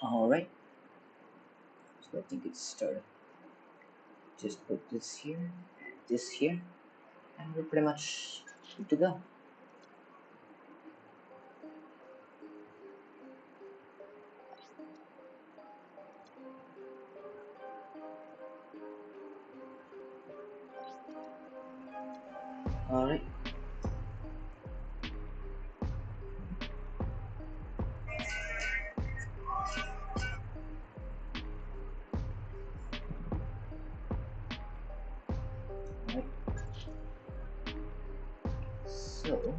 Alright, so I think it's started. Just put this here and this here, and we're pretty much good to go. Alright. Alright. So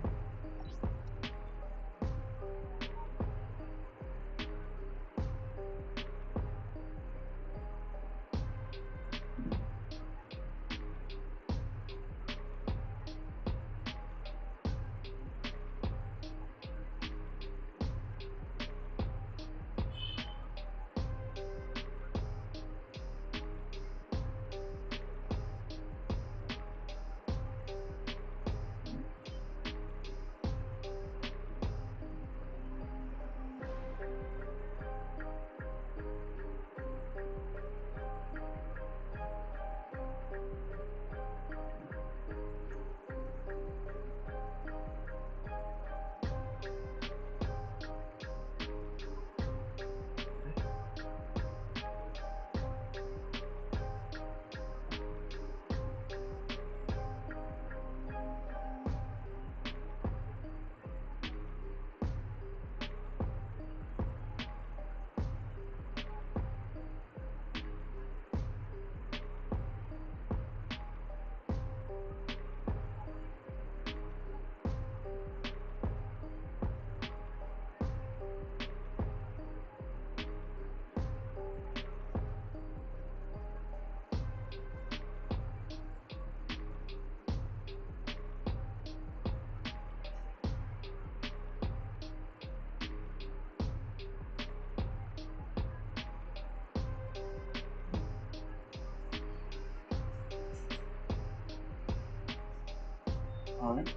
alright.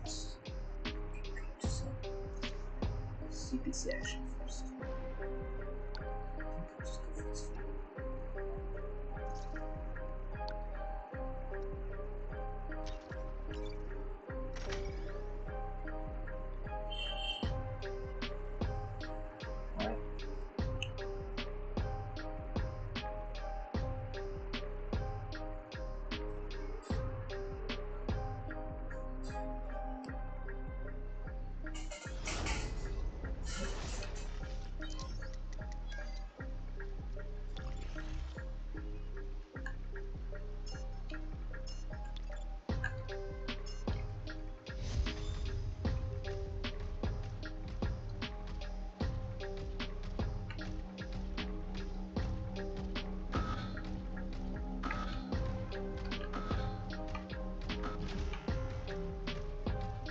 So CPC action first. Just go for this one. Alright.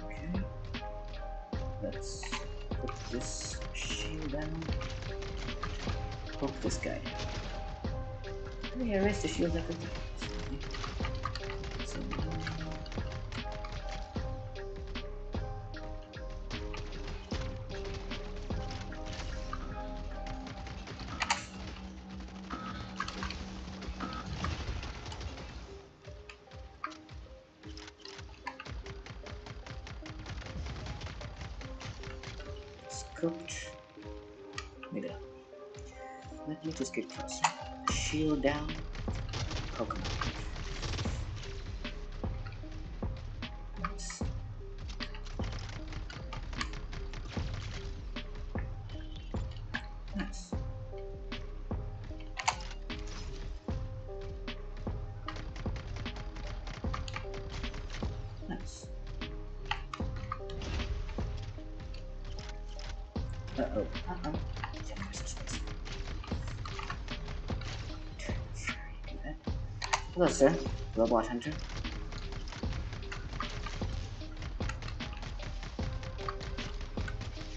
Okay. Let's put this shield down. Poke this guy. Let me erase the shield after that. So, it's cooked. Maybe not. Let me just get closer. Shield down. Poke him. Nice. Nice. Nice. Uh-oh. Uh-oh. Do that. Hello, sir. Robot Hunter.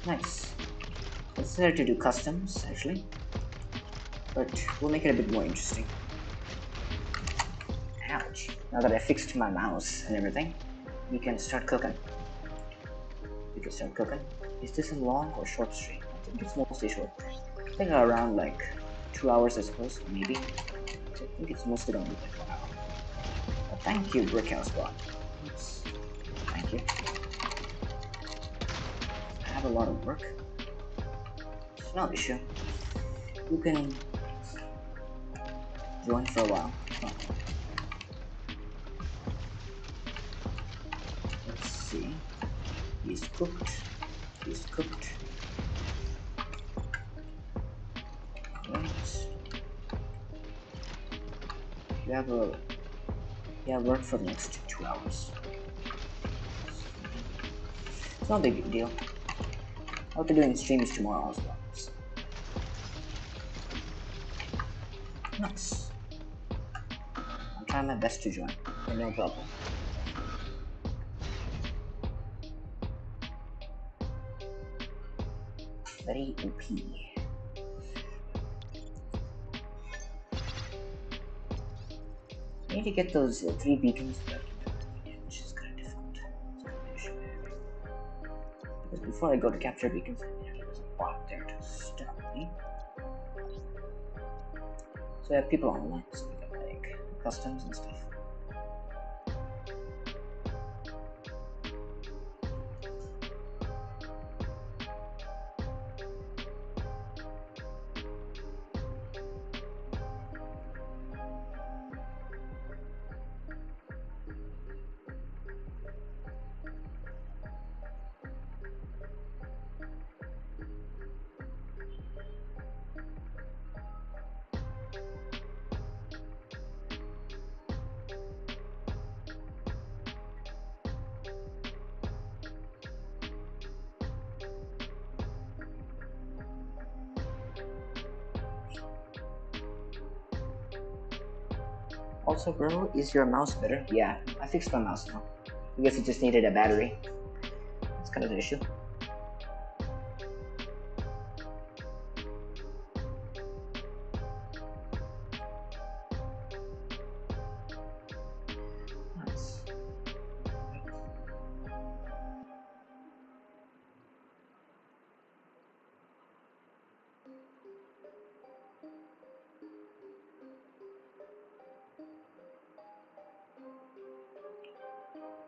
Nice. It's there to do customs, actually. But we'll make it a bit more interesting. Ouch. Now that I fixed my mouse and everything, we can start cooking. We can start cooking. Is this a long or short stream? I think it's mostly short. I think around like 2 hours, I suppose, maybe. I think it's mostly gonna be like 1 hour. Thank you, Brickhouse Bot. Oops. Thank you. I have a lot of work. It's no issue. You can join for a while. Oh. Let's see. He's cooked. He's cooked. Right. You have work for the next 2 hours. It's not a big deal. I'll be doing streams tomorrow as well. So. Nice. I'm trying my best to join. No problem. Very OP. I need to get those 3 beacons, which is kind of difficult. It's kind of an issue. Because before I go to capture beacons, there's a bot there to stop me. So I have people online, so we can like customs and stuff. Also, bro, is your mouse better? Yeah, I fixed my mouse now. I guess it just needed a battery. That's kind of the issue. Nice.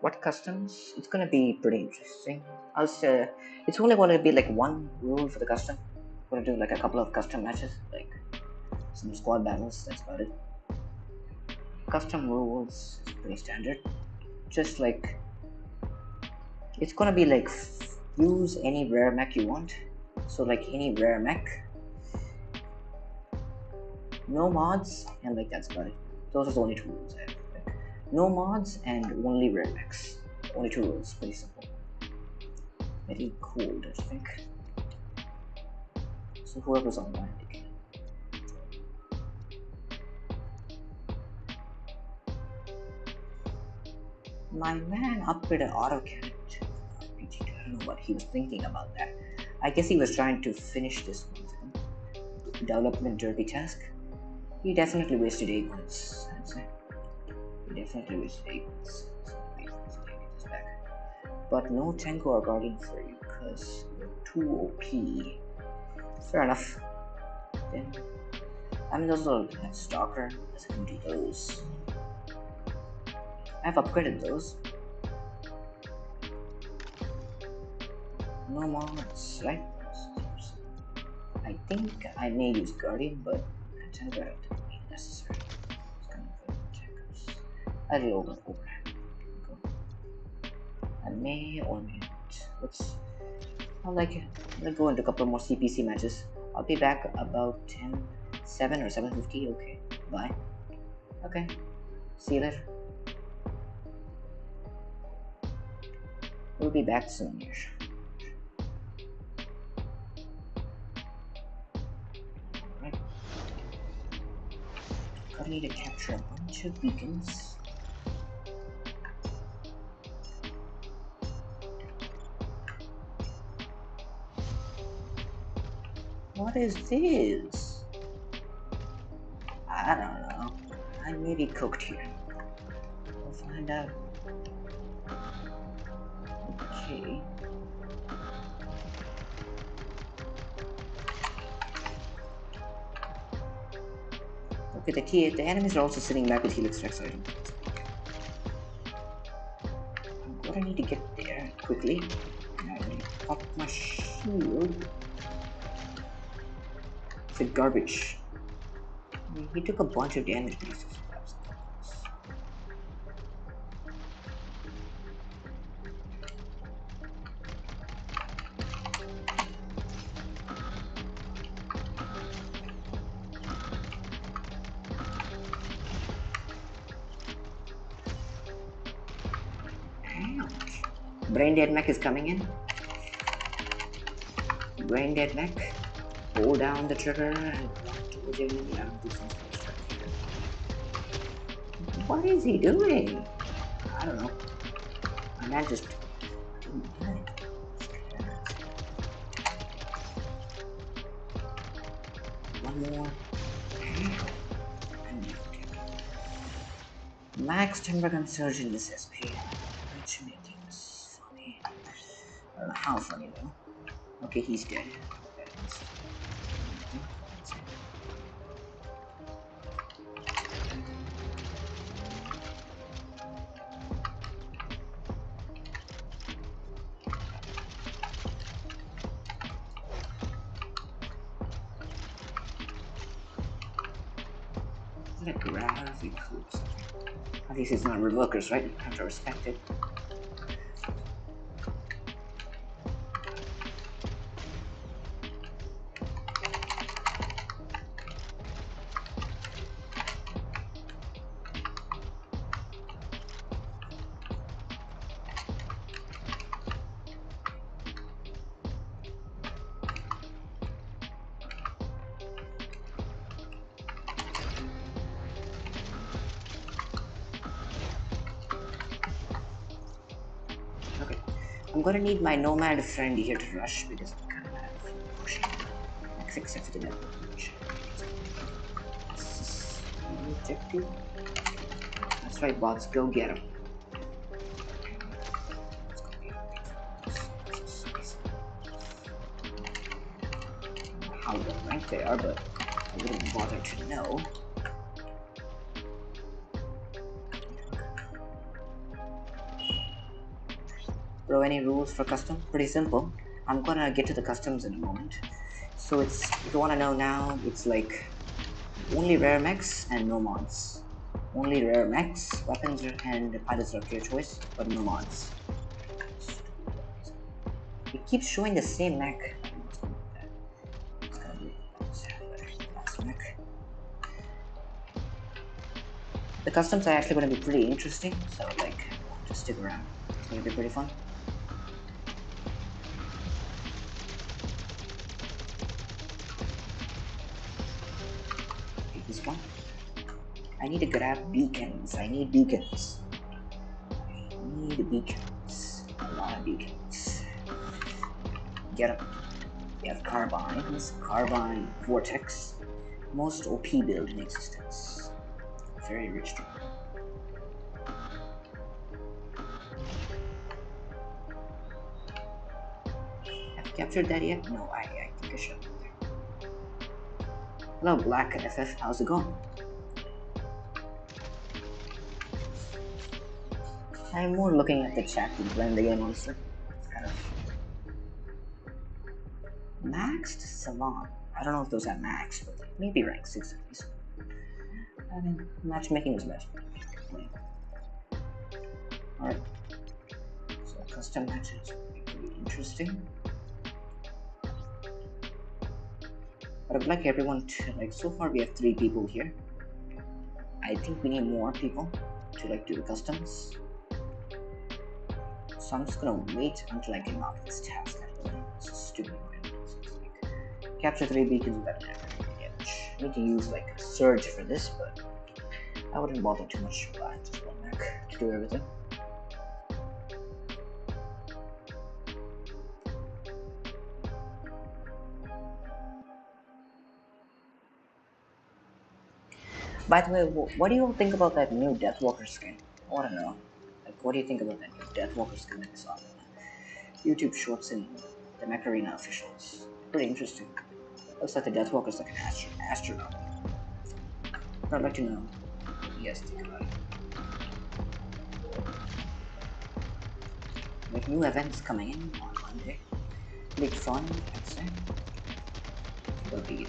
What customs? It's gonna be pretty interesting. I'll say it's only gonna be like 1 rule for the custom. I'm gonna do like a couple of custom matches, like some squad battles. That's about it. Custom rules is pretty standard. Just like it's gonna be like use any rare mech you want. So like any rare mech, no mods, and like that's about it. Those are the only 2 rules I have. Like, no mods and only rare mechs. Only 2 rules. Pretty simple. Very cool, I think. So whoever's online, they can. My man upgraded auto cannon to RPG. I don't know what he was thinking about that. I guess he was trying to finish this one development derby task. He definitely wasted 8 months, I'd say. He definitely wasted 8 months. So wait, let's get this back. But no Tenko or Guardian for you, because you're too OP. Fair enough. Then, I mean, those are Stalker. Let's do those. I've upgraded those. No mods, right? I think I may use Guardian, but Tenko I don't think will be necessary. It's kind of checkers. I will over. I may or may not. Let's go into a couple more CPC matches. I'll be back about 7 or 7:50. Okay, bye. Okay, see you later. We'll be back soon. Alright. Gonna need to capture a bunch of beacons. What is this? I don't know. I may be cooked here. We'll find out. Okay. Okay, the enemies are also sitting back with Helix Rex items. I'm gonna need to get there quickly. Now I need to pop my shield. It's a garbage. I mean, he took a bunch of damage, but he's just Brain Dead Mech is coming in. Brain Dead Mech. Hold down the trigger and run towards the enemy. I don't do some stuff here. What is he doing? I don't know. My man just didn't do anything. One more. Max Timbergun Surge in this SP. Which made him funny. I don't know how funny though. Okay, he's dead. Is it a gravity clues? At least it's not reworkers, right? You have to respect it. Okay, I'm gonna need my nomad friend here to rush because I'm kind of bad at pushing. Except for the network. Objective. That's right, bots. Go get him. How well ranked they are, but I wouldn't bother to know. Bro, any rules for custom? Pretty simple. I'm gonna get to the customs in a moment. So it's, if you wanna know now, it's like only rare mechs and no mods. Only rare mechs, weapons, and pilots are of your choice, but no mods. It keeps showing the same mech. It's gonna be last mech. The customs are actually gonna be pretty interesting, so like, just stick around. It's gonna be pretty fun. Take this one. I need to grab beacons. I need beacons. I need beacons. A lot of beacons. Get them. We have carbines. Carbine vortex. Most OP build in existence. Very rich. Have you captured that yet? No, I think I should. Hello, Black FF. How's it going? I'm more looking at the chat than playing the game, honestly. It's kind of maxed Savant. I don't know if those are maxed, but maybe rank 6 at least. I mean, matchmaking is best. Alright. So custom matches will be pretty interesting. But I'd like everyone to, like, so far we have 3 people here. I think we need more people to, like, do the customs. So I'm just gonna wait until I can knock this task out. It's a stupid way. Capture 3 beacons without damage. I need to use, like, a surge for this, but I wouldn't bother too much with just one mech to do everything. By the way, what do you all think about that new Deathwalker skin? I want to know. Like, what do you think about that new Deathwalker skin that I saw on YouTube Shorts and the Mech Arena officials? Pretty interesting. Looks like the Deathwalker's like an astronaut. I'd like to know. Yes, think about it. With new events coming in on Monday. Big fun, I'd say. For the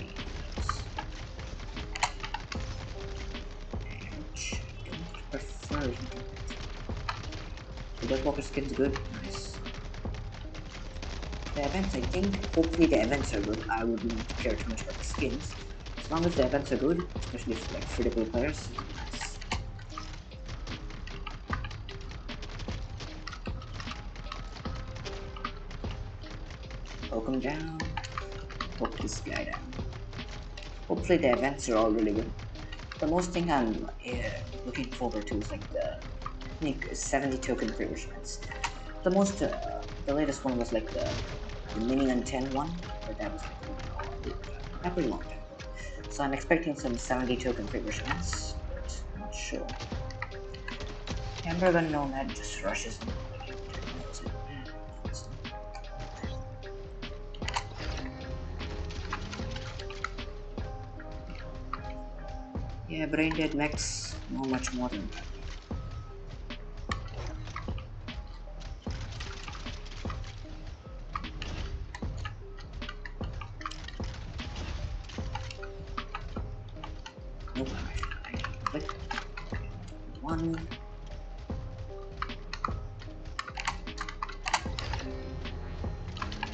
which I don't prefer. The Deathwalker skin's good, nice. The events, I think, hopefully the events are good. I wouldn't care too much about the skins. As long as the events are good, especially for like free-to-play players, nice. Poke him down. Poke this guy down. Hopefully the events are all really good. The most thing I'm looking forward to is like the 70 token pre-events. The most, the latest one was like the mini and 10 one, but that was like a pretty long time ago. So I'm expecting some 70 token pre-events, but I'm not sure. Hamburger Nomad just rushes in like he knows it. Yeah, brain dead mechs, not much more than that. Nope, I'm actually click. One.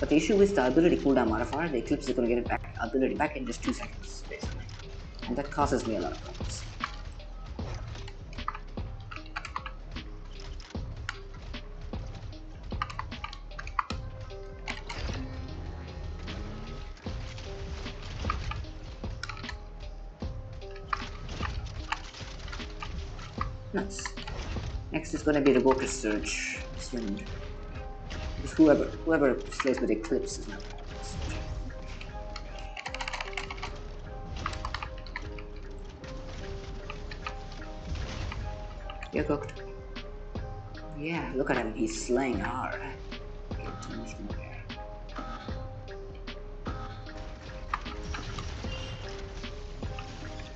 But the issue is the ability cooldown modifier, the Eclipse is going to get it back, ability back in just 2 seconds, basically. And that causes me a lot of problems. Nice. Next is going to be the Walker Surge. Assumed. Because whoever slays with Eclipse is not going to have this surge. You're cooked. Yeah, look at him, he's slaying hard. Get too much more there.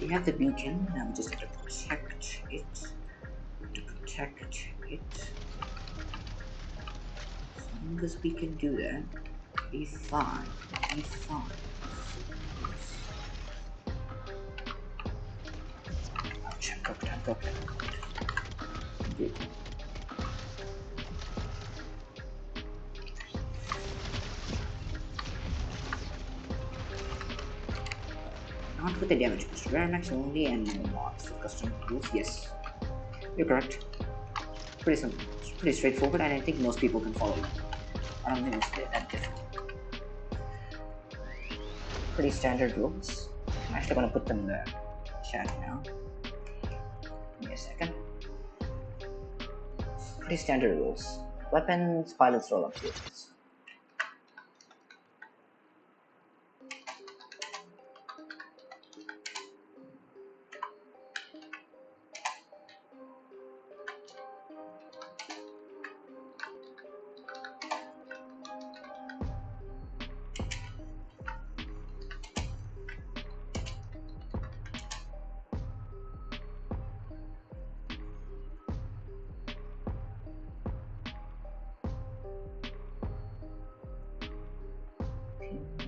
We have the beacon, now we just have to protect it. As long as we can do that, be fine. Be fine. Ouch, I'm cooked. Good. Not with the damage boost. Rare max only and no mods for custom rules. Yes, you're correct. Pretty simple. It's pretty straightforward, and I think most people can follow them. I don't think it's that difficult. Pretty standard rules. I'm actually gonna put them in the chat now. Give me a second. Pretty standard rules. Weapons, pilots, roll-up skills.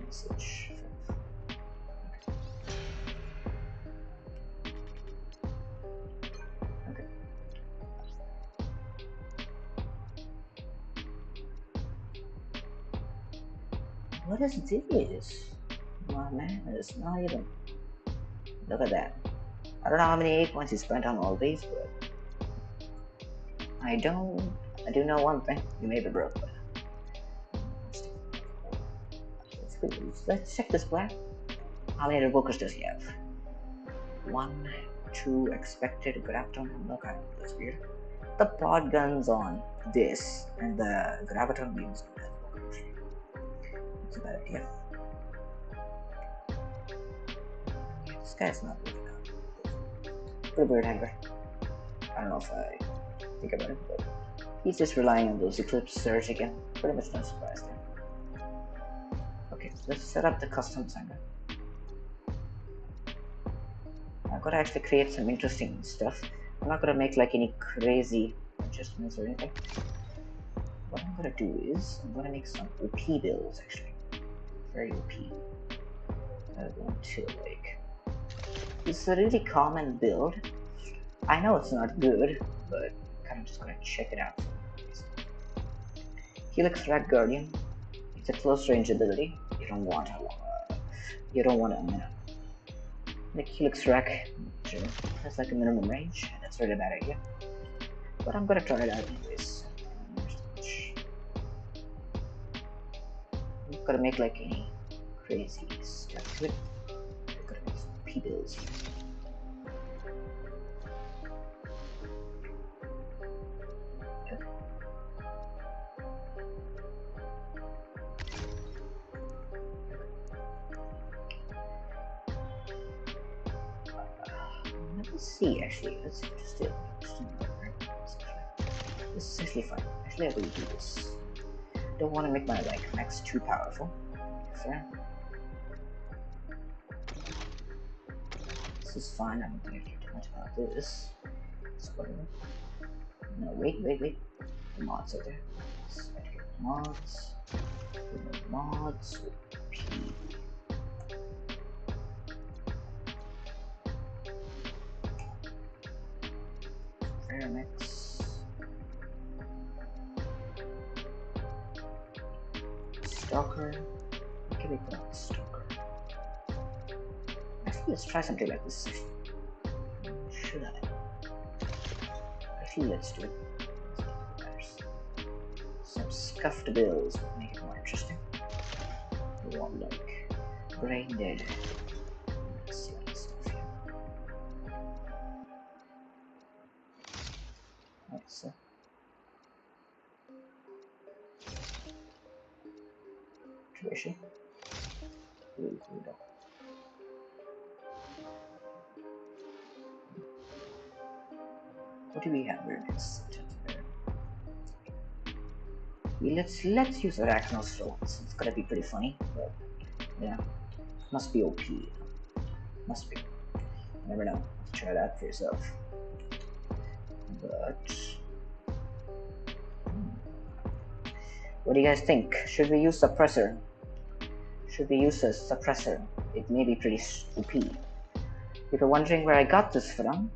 Message. Okay. What is this? My man, it's not even. Look at that. I don't know how many 8 points he spent on all these, but I do know one thing. You may be broke, but let's check this plan. How many revokers does he have? 1, 2 expected graviton. Okay, that's weird. The pod guns on this and the graviton beams don't have revokers. That's a bad idea. This guy's not looking out. Pretty weird hanger. I don't know if I think about it, but he's just relying on those Eclipse Surge again. Pretty much no surprise there. Okay, let's set up the custom center. I've got to actually create some interesting stuff. I'm not gonna make like any crazy adjustments or anything. What I'm gonna do is I'm gonna make some OP builds actually. Very OP. I want to like. This is a really common build. I know it's not good, but I'm kind of just gonna check it out. Helix Rack Guardian. It's a close range ability. You don't want a make Helix Rack. Sure, that's like a minimum range. That's really a bad idea. But I'm gonna try it out anyways. I'm not gonna make like any crazy stuff to it. I'm gonna make some P builds here. Let's see actually, let's just do it. This is actually fine. Actually I will do this. Don't want to make my like max too powerful. Fair. This is fine, I don't think I care too much about this. So whatever. No, wait. The mods are there. Let's edit mods. Remove mods. P. Fair mix. Stalker. What can we call it? Stalker. Actually, let's try something like this. Should I? Actually, let's do it. Some scuffed bills would make it more interesting. We want like brain dead. Let's like stuff here. Right, so. Tradition. Really cool though. What do we have here next? Let's use Arachnos for once. It's gonna be pretty funny, but yeah, must be OP. Must be. You never know. Try that for yourself. But what do you guys think? Should we use suppressor? Should we use a suppressor? It may be pretty OP. If you're wondering where I got this from,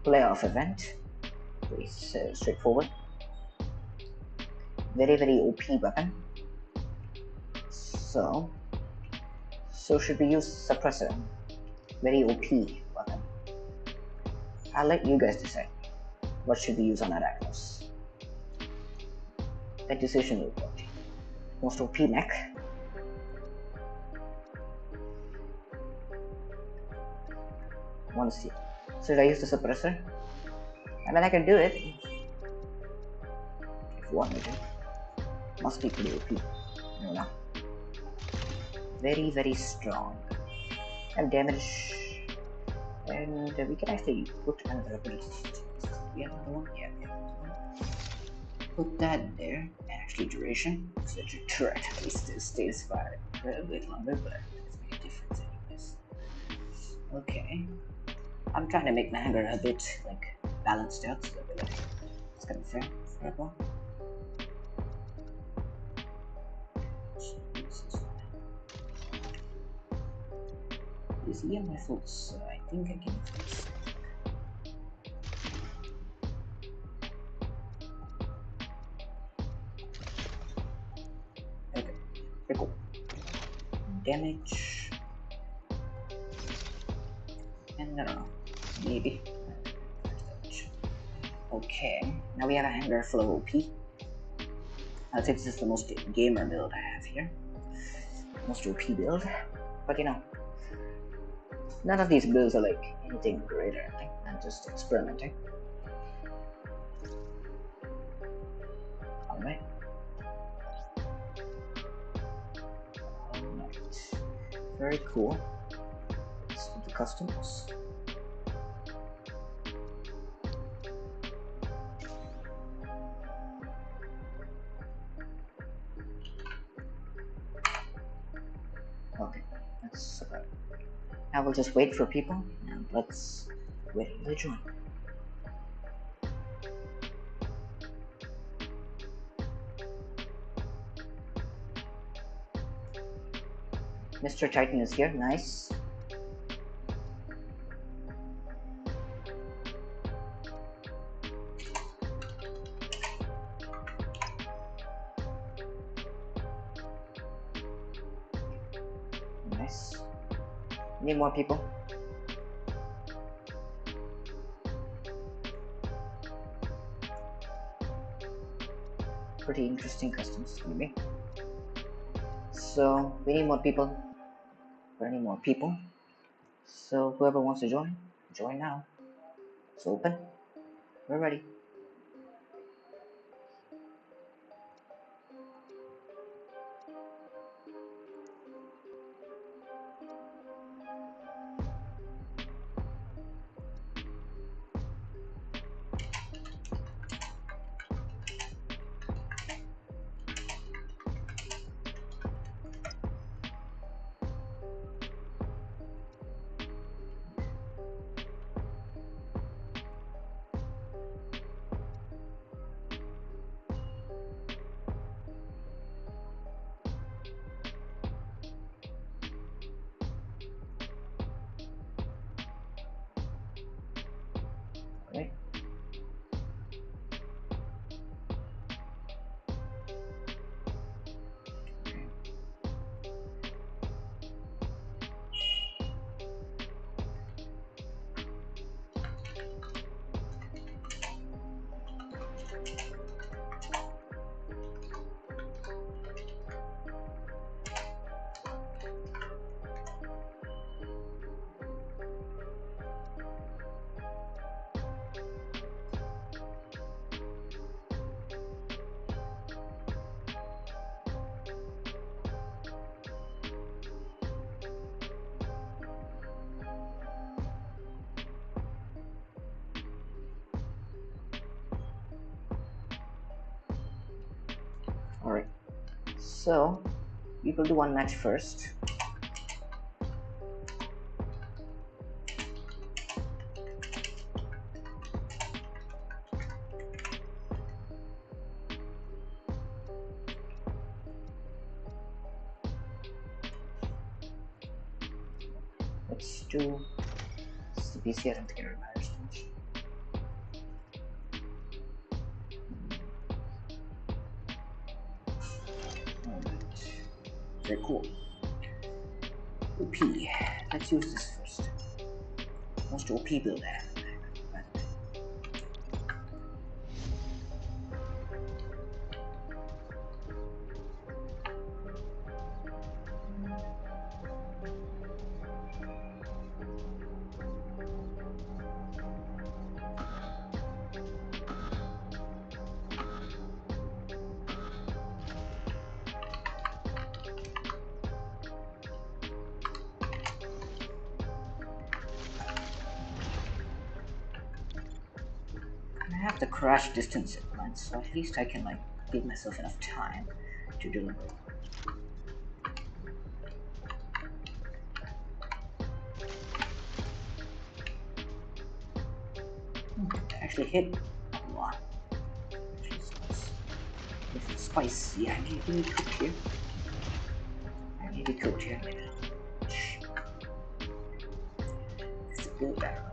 playoff event. Pretty straightforward. Very OP weapon. So should we use suppressor? Very OP weapon. I'll let you guys decide. What should we use on Arachnos? That decision will work. Most OP mech. Want to see? Should I use the suppressor? I mean, I can do it. If you want me to. Must be pretty OP. No, no. Very strong. And damage. And we can actually put another ability. We have another one? Yeah, we have another one. Put that there. And actually duration. So that your turret at least stays for a bit longer, but it doesn't make a difference anyways. Okay. I'm trying to make my hanger a bit like balanced out so that it's kind of fair for everyone. Is he on my fault? So I think I can use this. Okay, very cool. Damage. And I don't know, maybe. Okay, now we have a hanger full of OP. I'd say this is the most gamer build I have here. Most OP build. But you know, none of these builds are like anything great or anything. I'm just experimenting. Alright. Very cool. Let's do the customs. Okay, that's about it. I will just wait for people and Let's wait until they join. Mr. Titan is here. Nice. Nice. Need more people. Pretty interesting customs, maybe. So we need more people. We need more people. So whoever wants to join, join now. It's open. We're ready. Right. Alright. So we will do one match first. Let's do CPC. I don't think it really matters too much. Alright. Very cool. OP. Let's use this first. Most OP build I have. I have the crash distance in mind, so at least I can like give myself enough time to deliver. Actually hit a lot. This is spicy. I need to be cooked here. I need to be cooked here. It's a good barrel.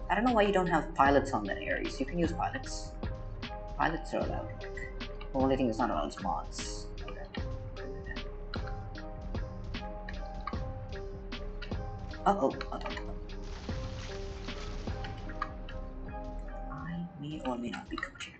I don't know why you don't have pilots on the Ares. You can use pilots. Pilots are allowed. The only thing that's not allowed is mods. Uh-oh. I may or may not be cooked here.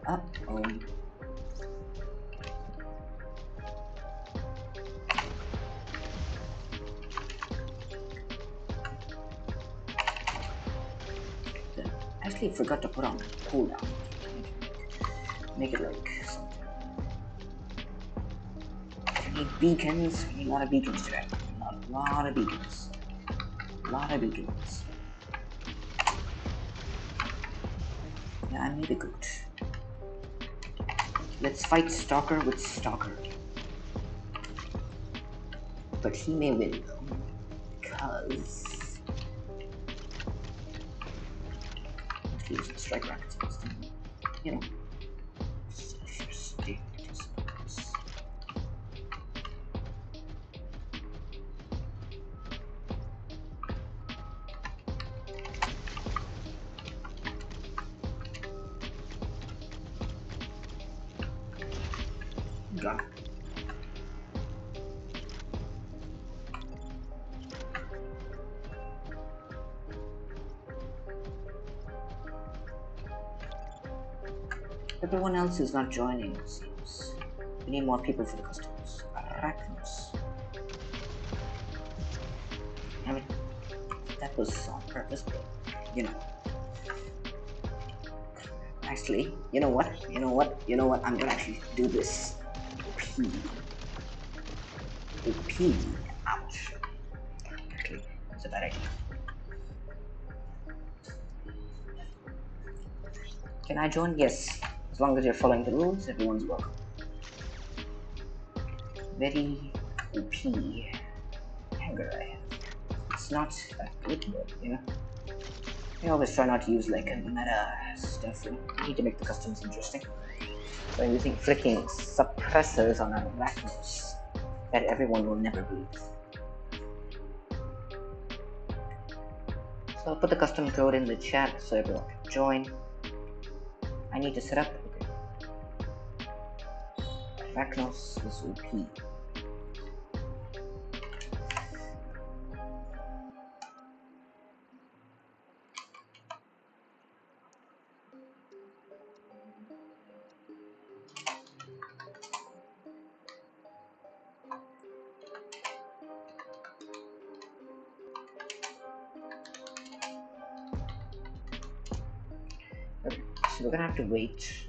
Uh-oh. Actually forgot to put on cooldown. Make it like something. We need beacons. We need a lot of beacons today. A lot of beacons. A lot of beacons. Yeah, I made a goat. Let's fight Stalker with Stalker. But he may win though. Because he using strike rockets against him. You know. Got it. Everyone else is not joining, it seems. We need more people for the customs. Arachnos. I mean, that was on purpose, but you know. Actually, you know what? You know what? You know what? I'm gonna actually do this. P. P. Ouch. Actually, it's a bad idea. Can I join? Yes. As long as you're following the rules, everyone's welcome. Very OP anger I have. It's not that good, but you know. I always try not to use like a meta stuff. I need to make the customs interesting. So I'm using flicking suppressors on arachnos that everyone will never believe. So I'll put the custom code in the chat so everyone can join. I need to set up. Okay. Arachnos is OP. Okay, so we're gonna have to wait.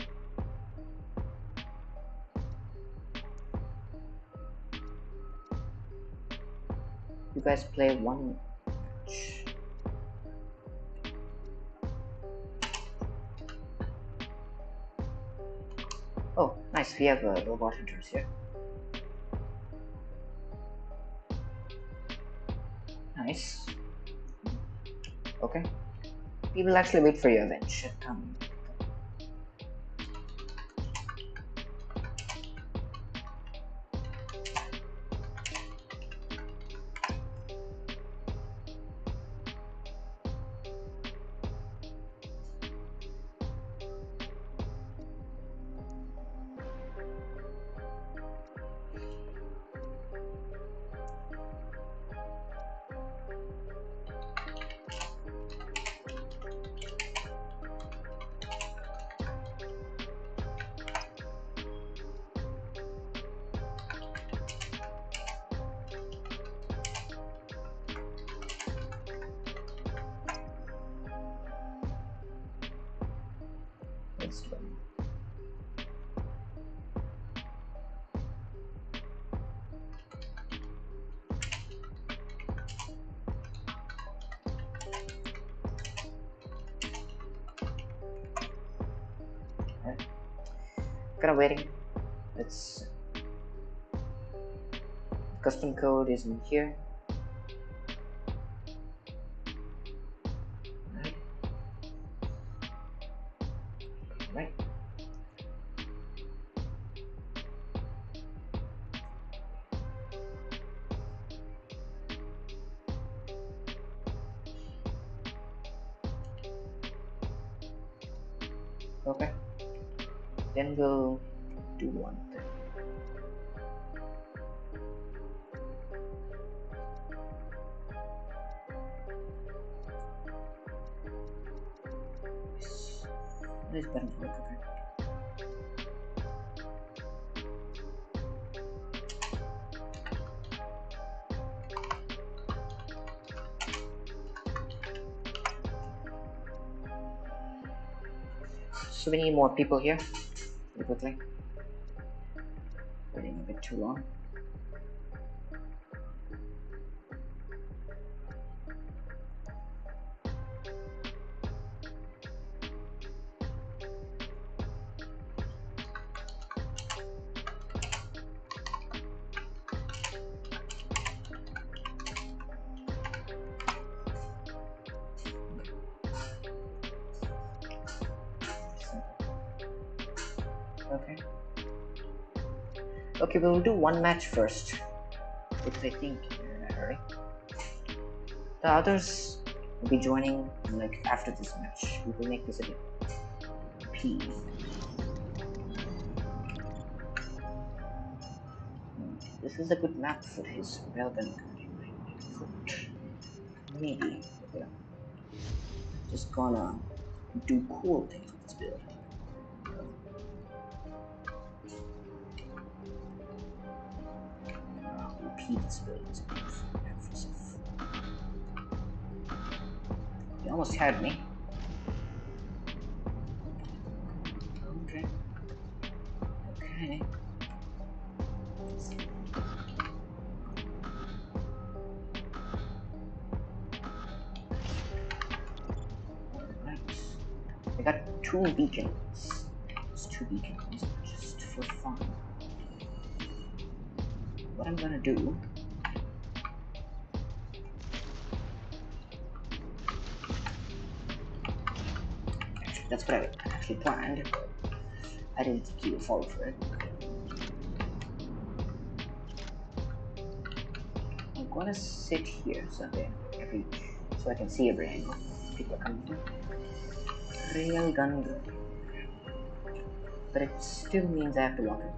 You guys play one match. Oh, nice. We have robot hunters here. Nice. Okay. We will actually wait for your event. Come. Next one. Alright. Kind of waiting. Let's. Custom code is in here. Alright. Right. Okay. Then we'll do one thing. This button work, okay. So we need more people here. Pretty quickly. Waiting a bit too long. Okay, we'll do one match first because I think you're in a hurry. The others will be joining like after this match. We will make this a bit P. This is a good map for his railgun foot. Maybe. Okay. Just gonna do cool things with this build. Repeat this build is impressive. He almost had me. Okay. Okay. Alright. I got 2 beacons. Just 2 beacons, just for fun. What I'm gonna do. Actually, that's what I actually planned. I didn't think you would fall for it. I'm gonna sit here so I can see every angle people are coming from. Real gun good. But it still means I have to walk in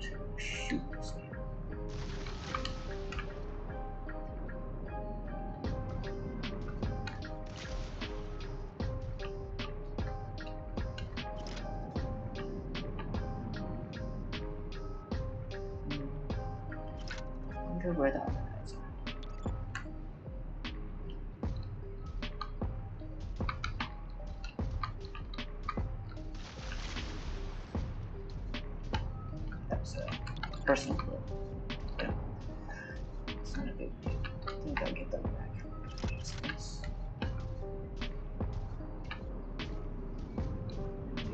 to shoot this guy. I wonder where the other guys are. That's a personal goal. Yeah. It's not a big deal. I think I'll get them back.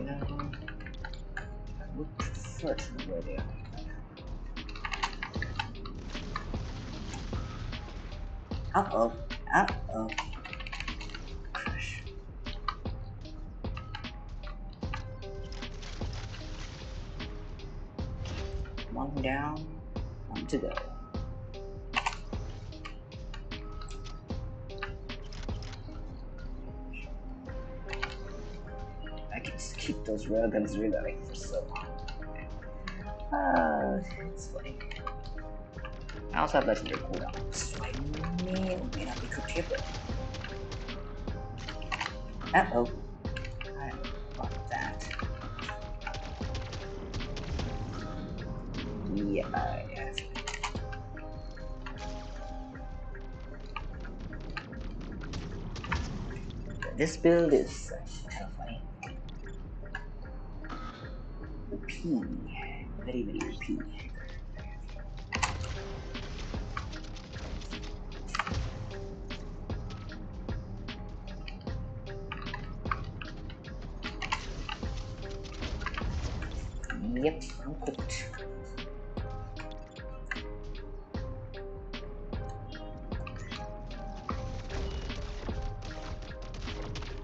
Yeah. I would prefer to know where they are. Uh-oh. Uh-oh. Crash. One down, one to go. I can just keep those railguns reloading for so long. It's funny. I also have legendary cooldown, so I may or may not be cooked here, but... Uh-oh. I don't know about that. Yeah, I have. This build is kind of funny. P. Very, very P. Yep, I'm cooked.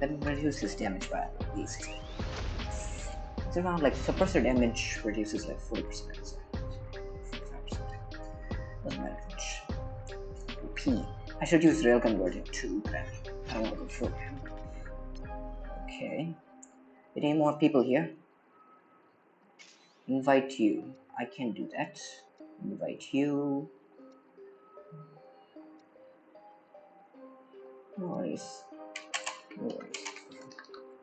That reduces damage by at least. It's around like suppressor damage reduces like 40%. So 45%. Doesn't matter much. P. I should use railgun version 2, but I don't want to go full him. Okay. Any more people here? Invite you. I can do that. Invite you. No worries. No worries.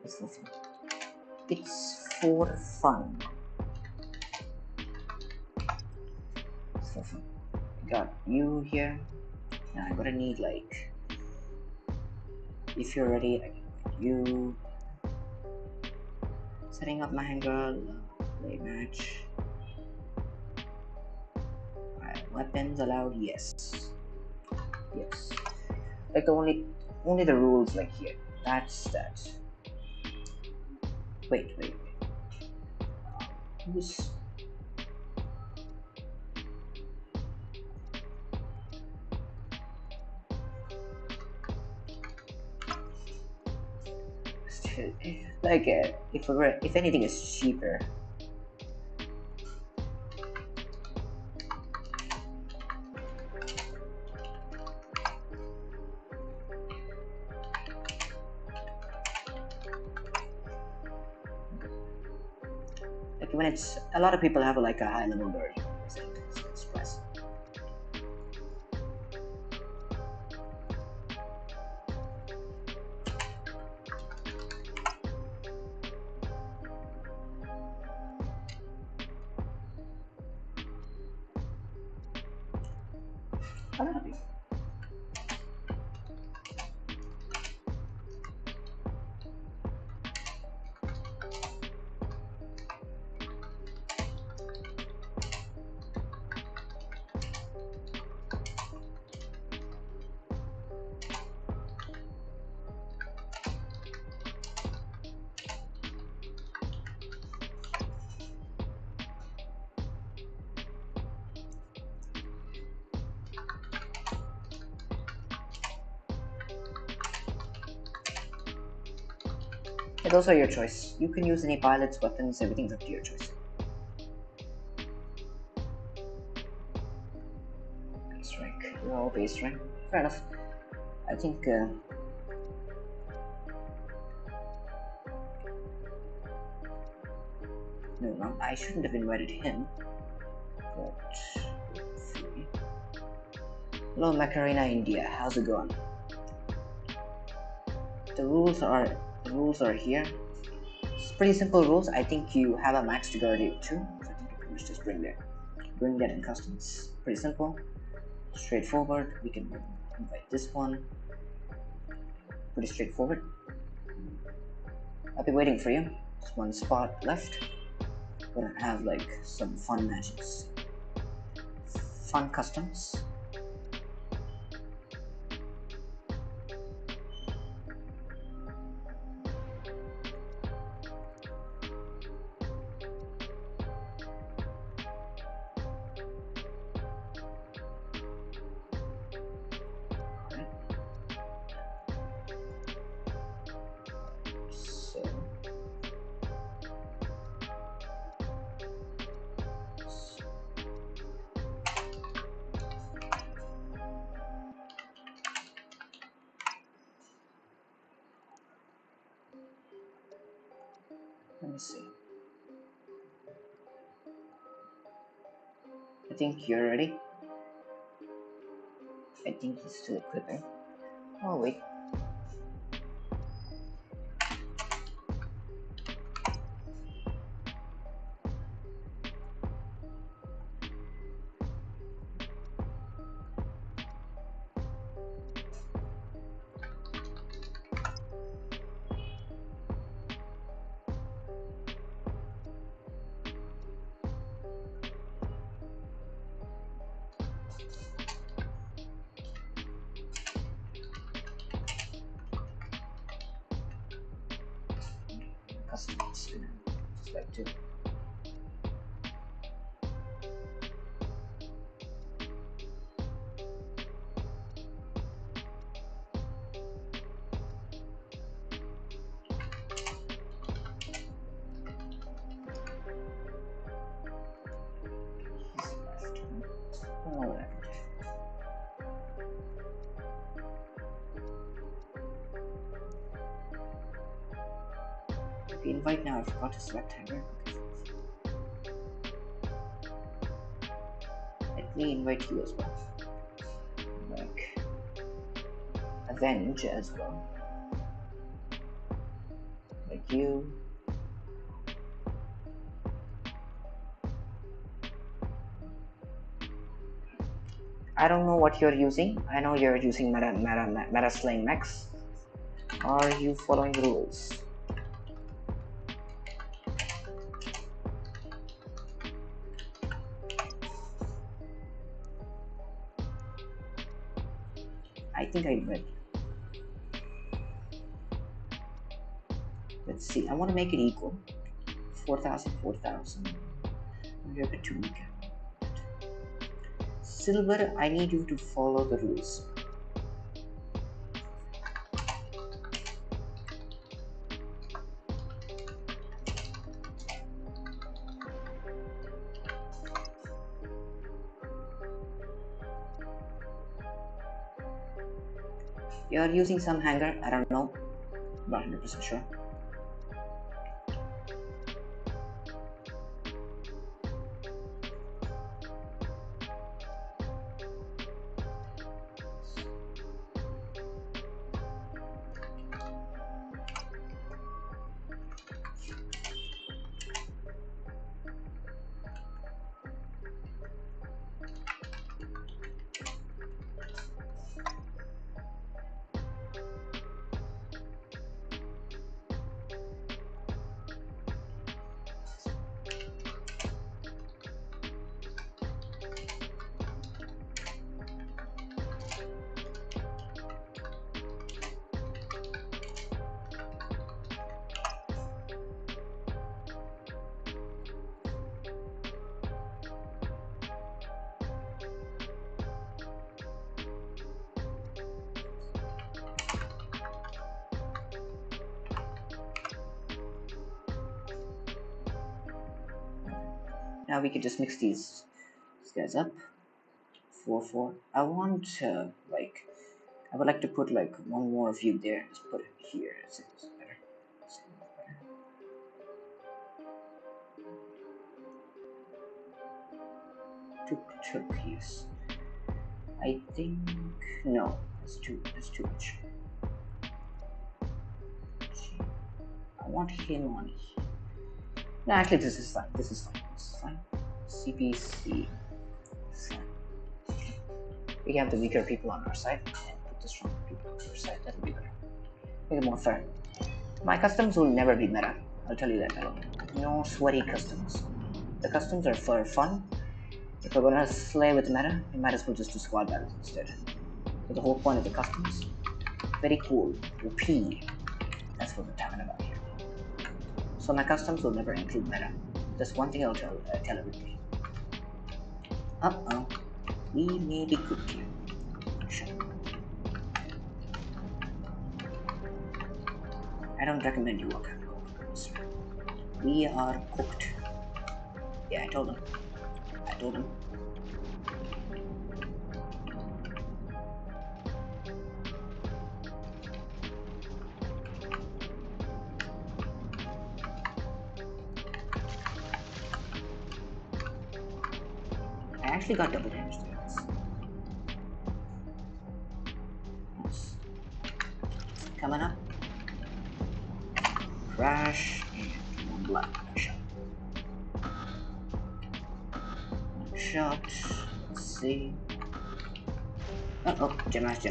It's for fun. It's for fun. It's for fun. Got you here. Now I'm gonna need like, if you're ready, I can invite you. Setting up my hangar, play match. Weapons allowed, yes. Yes. Like only the rules like here. That's that. Wait. Who's like if anything is cheaper. Like when it's a lot of people have like a high level bird, express. A lot of people. Those are your choice. You can use any pilots, weapons, everything's up to your choice. Base rank. You're all base rank. Fair enough. I think no, I shouldn't have invited him. But hello Macarena India, how's it going? The rules are here. It's pretty simple rules. I think you have a max to guardian too, so I think you can just bring that in customs. Pretty simple, straightforward. We can invite this one. Pretty straightforward. I'll be waiting for you. Just one spot left. We're gonna have like some fun matches, fun customs. Let me see. I think you're ready. I think he's still equipping. Oh wait. Customs, just like to. Oh, okay, invite now. I forgot to select hangar. Let me invite you as well. Like Avenge as well. Like you. I don't know what you're using. I know you're using meta slaying mechs. Are you following the rules? I think I read. Let's see. I want to make it equal. 4,000, 4,000. We're a bit too weak. Silver, I need you to follow the rules. You're using some hanger, I don't know, not 100% sure. Now we can just mix these guys up. 4, 4. I want like, I would like to put like one more view there. Just put it here. It's better. Turquoise. I think no. That's too much. I want him on here. No, actually, this is fine. This is fine. CPC. We have the weaker people on our side and put the stronger people on our side. That'll be better. Make it more fair. My customs will never be meta. I'll tell you that alone. No sweaty customs. The customs are for fun. If we're gonna slay with meta, we might as well just do squad battles instead. So the whole point of the customs, very cool. OP. That's what we're talking about here. So my customs will never include meta. That's one thing I'll tell everybody. Uh-oh. We may be cooked here. Sure. I don't recommend you walk out, sir. We are cooked. Yeah, I told him. I actually got double damage there. Nice. Coming up. Crash and one blood. Shot. One shot. Let's see. Oh, Gemini. Spicy. It's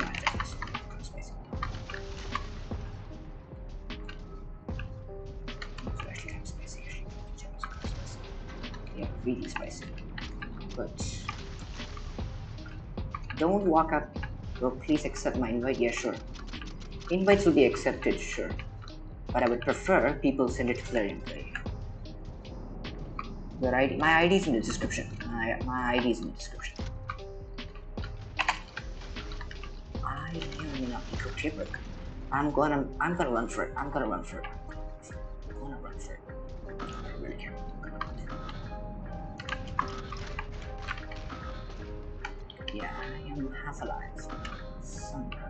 actually kind of spicy. Gemini's kind of spicy. Yeah, really spicy. But don't walk up. Bro, please accept my invite. Yeah, sure. Invites will be accepted, sure. But I would prefer people send it to Plarium Play. Your ID, my ID is in the description. My ID is in the description. I may not be cooked here, but I'm gonna run for it. I'm gonna run for it. I really care. Yeah, I am half alive. Somewhere.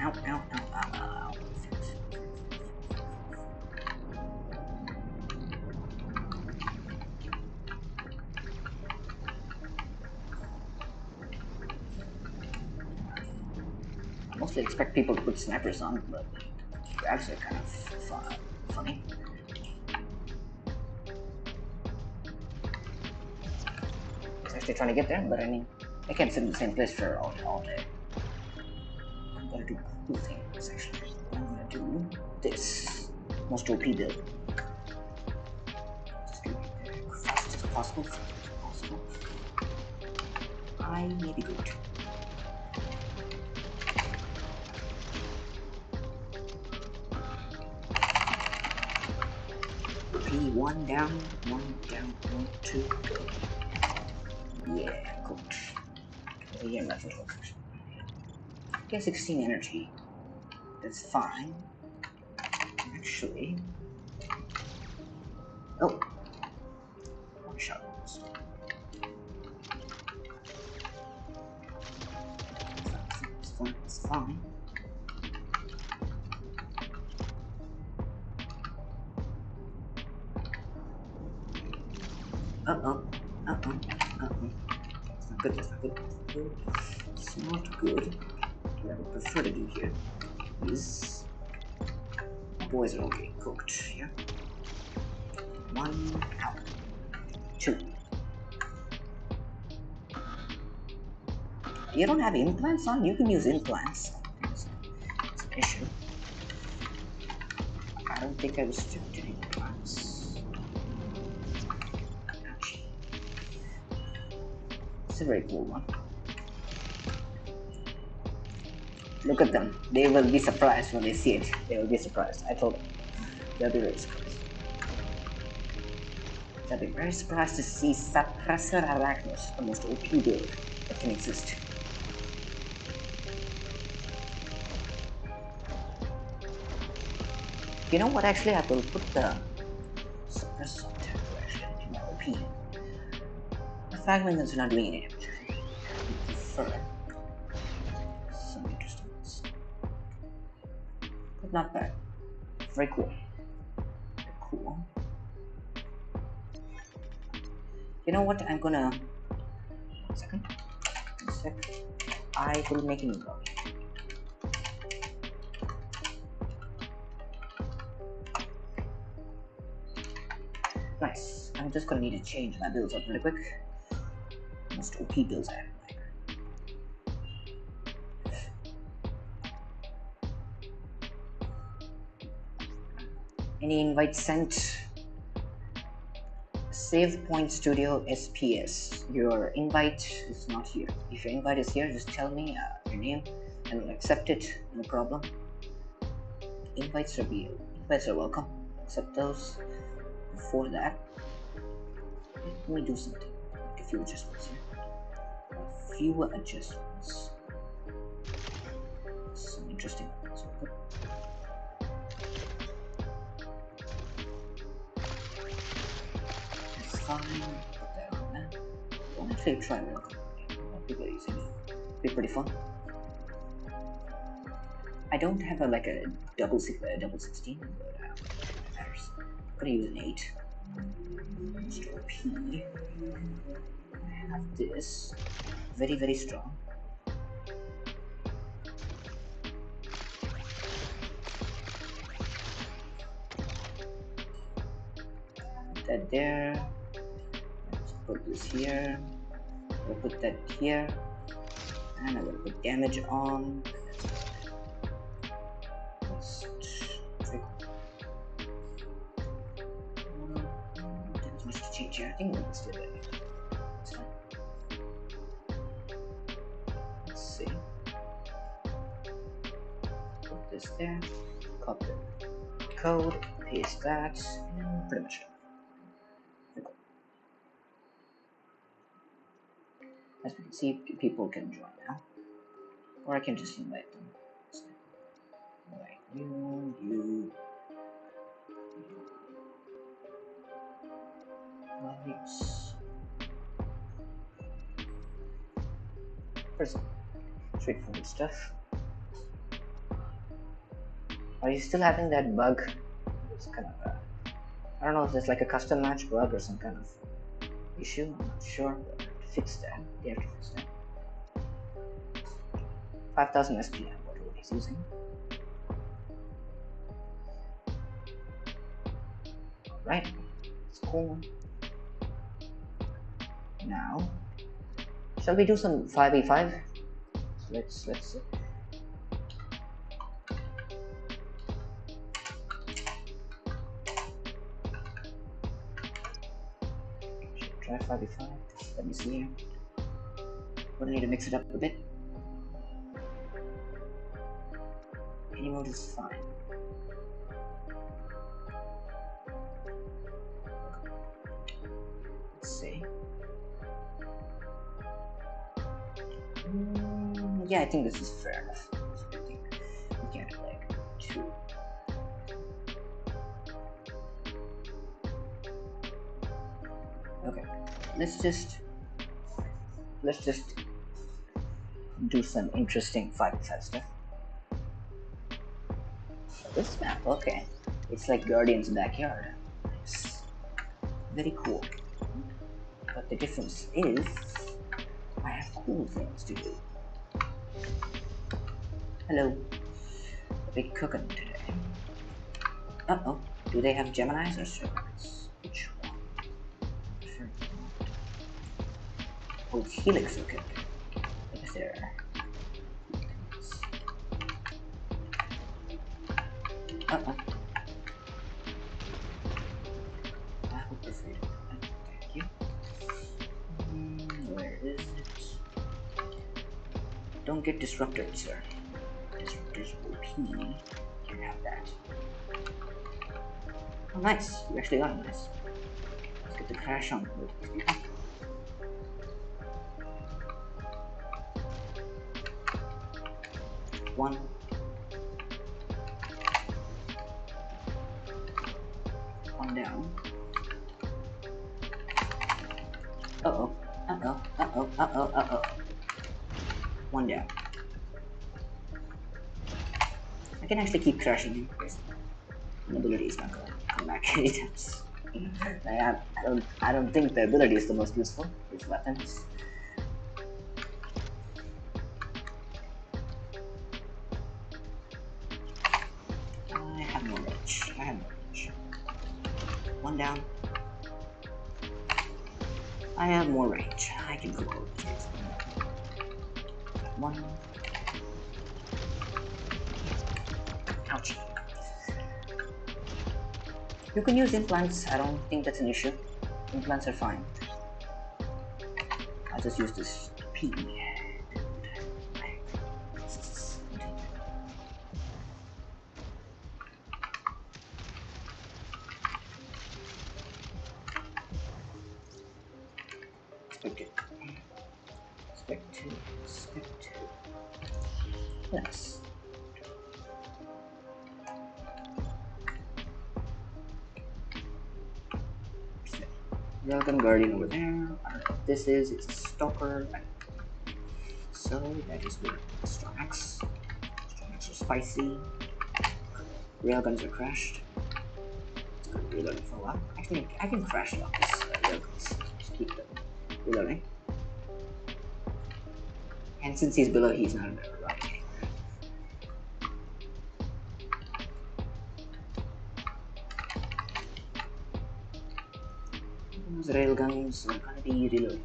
Ow. I mostly expect people to put snipers on, but grabs are kind of funny. I was actually trying to get there, but I mean, I can't sit in the same place for all day. I'm gonna do cool things, actually. I'm gonna do this. Most OP build. Just do it there. possible? Possible. I may be good. Okay, one down, 2, go. Yeah, cooked. Yeah, that's what cooked. Okay, 16 energy. That's fine. Actually. Oh. One shot almost. It's fine. Uh-oh. Uh-oh. Uh-oh. That's not good, that's not good, that's not good. It's not good. What I would prefer to do here is... My boys are okay cooked, yeah? 1 out. 2. You don't have implants on? You can use implants. It's an issue. I don't think I was restricted implants. Ouch. It's a very cool one. Look at them. They will be surprised when they see it. They will be surprised. I told them. They'll be very surprised. They'll be very surprised to see Suppressor Arachnus, the most OP build that can exist. You know what, actually, I will put the Suppressor on tab, actually, in my OP. The fragment guns are not doing any damage. I would prefer some interesting ones. But not bad. Very cool. Very cool. You know what, I'm gonna... 1 second. 1 sec. I will make a new lobby. Nice. I'm just gonna need to change my builds up really quick. Most OP builds I have. Any invite sent? Save Point Studio SPS. Your invite is not here. If your invite is here, just tell me your name and I'll accept it. No problem. Invites are welcome. Accept those. Before that, let me do something. Make a few adjustments here. A few adjustments. Some interesting ones. That's fine. Put that on there. Don't actually try real quick. Be very easy. Be pretty fun. I don't have a double 16, but it matters. I'm gonna use an 8. Store P. I have this. Very, very strong. Put that there. Let's put this here. I'll put that here. And I will put damage on. Let's trick. There's much to change here. I think we'll stay there. It's fine. Let's see. Put this there. Copy code. Paste that. And pretty much done. As we can see, people can join now. Or I can just invite them. Invite you. Lights. First, straightforward stuff. Are you still having that bug? It's kind of I don't know if it's like a custom match bug or some kind of issue. I'm not sure, but I have to fix that. They have to fix that. 5000 SPM, what he's using. Alright, it's cool. Now, shall we do some 5v5? Let's try try 5v5. Let me see here. We'll need to mix it up a bit. Any mode is fine. Let's see. Yeah, I think this is fair enough. I think we can't like two. Okay, let's just do some interesting 5v5 stuff. This map, okay, it's like Guardian's backyard. It's very cool. But the difference is, I have cool things to do. Hello. A big cooking today. Uh-oh. Do they have Geminis or Cerberus? Which one? Oh, it's Helix, okay. What is there? Uh-oh. I would prefer it. Thank you. Where is it? Don't get disrupted, sir. Disruptors OP. Can have that. Oh, nice. You actually got it nice. Let's get the crash on with these people. One. One down. Uh-oh. Uh-oh. Uh-oh. Uh-oh. Uh-oh. One down. I can actually keep crashing him because the ability is not going to come back anytime soon. I don't think the ability is the most useful. It's weapons. I have no range. One down. I have more range. I can cook all these guys. One. Ouch. You can use implants. I don't think that's an issue. Implants are fine. I'll just use this P. Expect to. Nice. Welcome Guardian over there. I don't know what this is. It's a stalker. So that is with Stranax. Stranax are spicy. Railguns are crashed. Reloading for a while. Actually, I can crash lock this railguns. Just keep them reloading. And since he's below, he's not a better rock. Those railguns are gonna be reloading.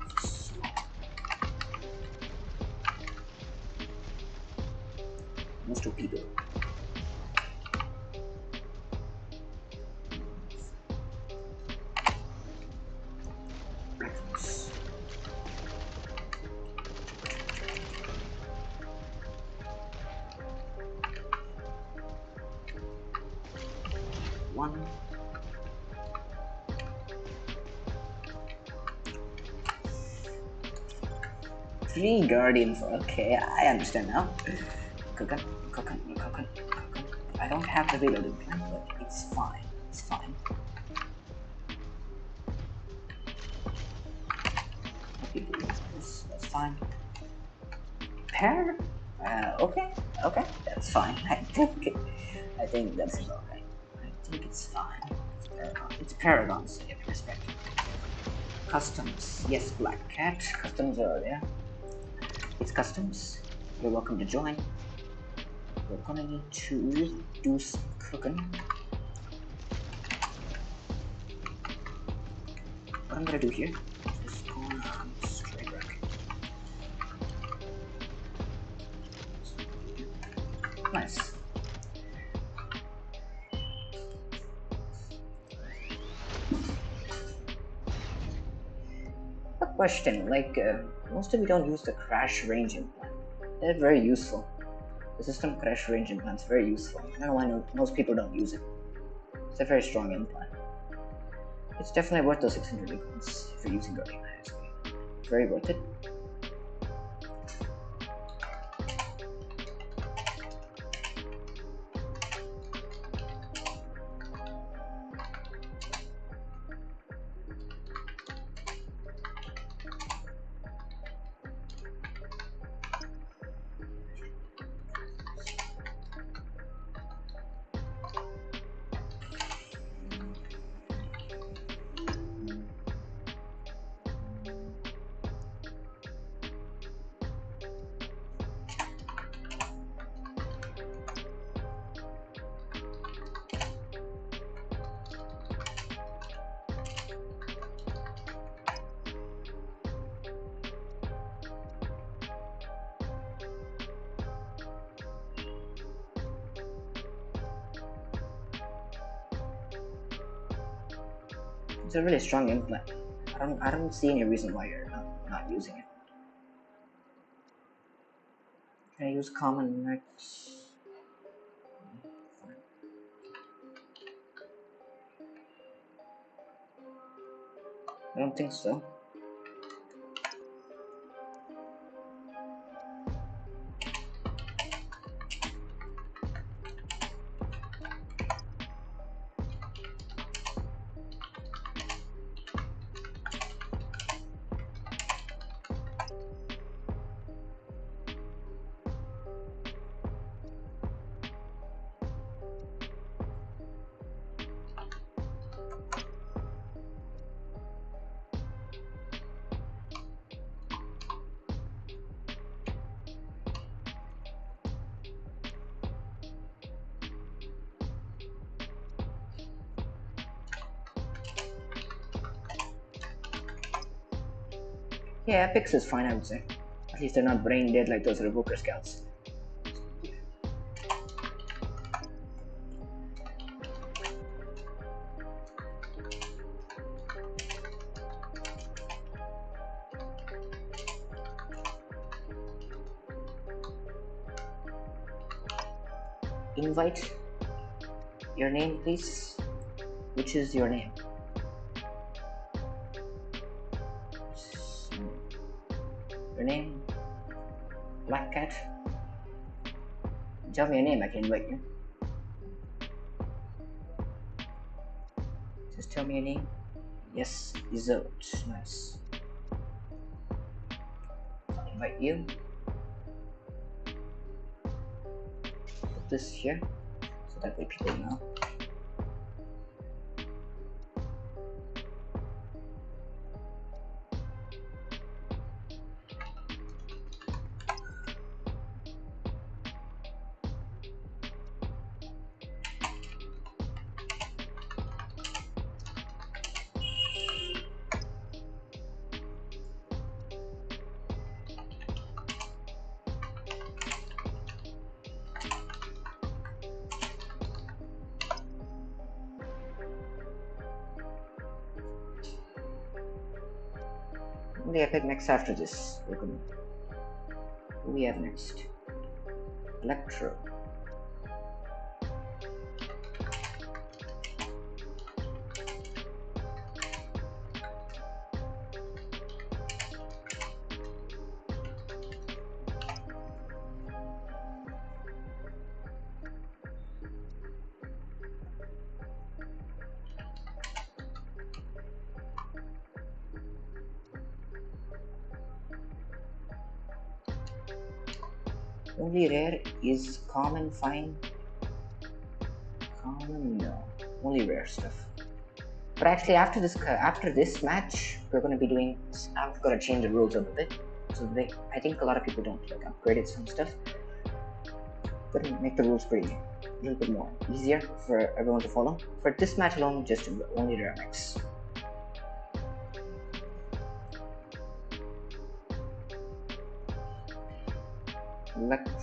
Most of people. One. Three Guardians. Okay, I understand now. Cooking. I don't have the reloading plan, but it's fine. It's fine. That's fine. Pair? Okay, that's fine. I think that's alright. I think it's fine. It's Paragon, so you have to respect it. Customs. Yes, Black Cat. Customs are there. It's customs. You're welcome to join. We're gonna need to do some cooking. What I'm gonna do here is go on straight rack. Nice. Question, like, most of you don't use the crash range implant. They're very useful. The system crash range implant is very useful. I don't know why most people don't use it. It's a very strong implant. It's definitely worth those 600 icons if you're using Guardian ISP. Very worth it. It's a really strong implant. I don't see any reason why you're not using it. Can I use common Mechs? I don't think so. Yeah, Epics is fine, I would say. At least they're not brain dead like those Revoker scouts. Invite your name, please. Which is your name? Your name? Black Cat? Tell me your name, I can invite you. Just tell me your name. Yes, Izzot. Nice. I'll invite you. Put this here so that way people know. What do we have next after this? What do we have next? Electro. Only rare is common, fine. Common, no. Only rare stuff. But actually, after this match, we're gonna be doing. I'm gonna change the rules a little bit. So I think a lot of people don't like upgraded some stuff. Gonna make the rules pretty a little bit more easier for everyone to follow. For this match alone, just only rare mechs. Electro.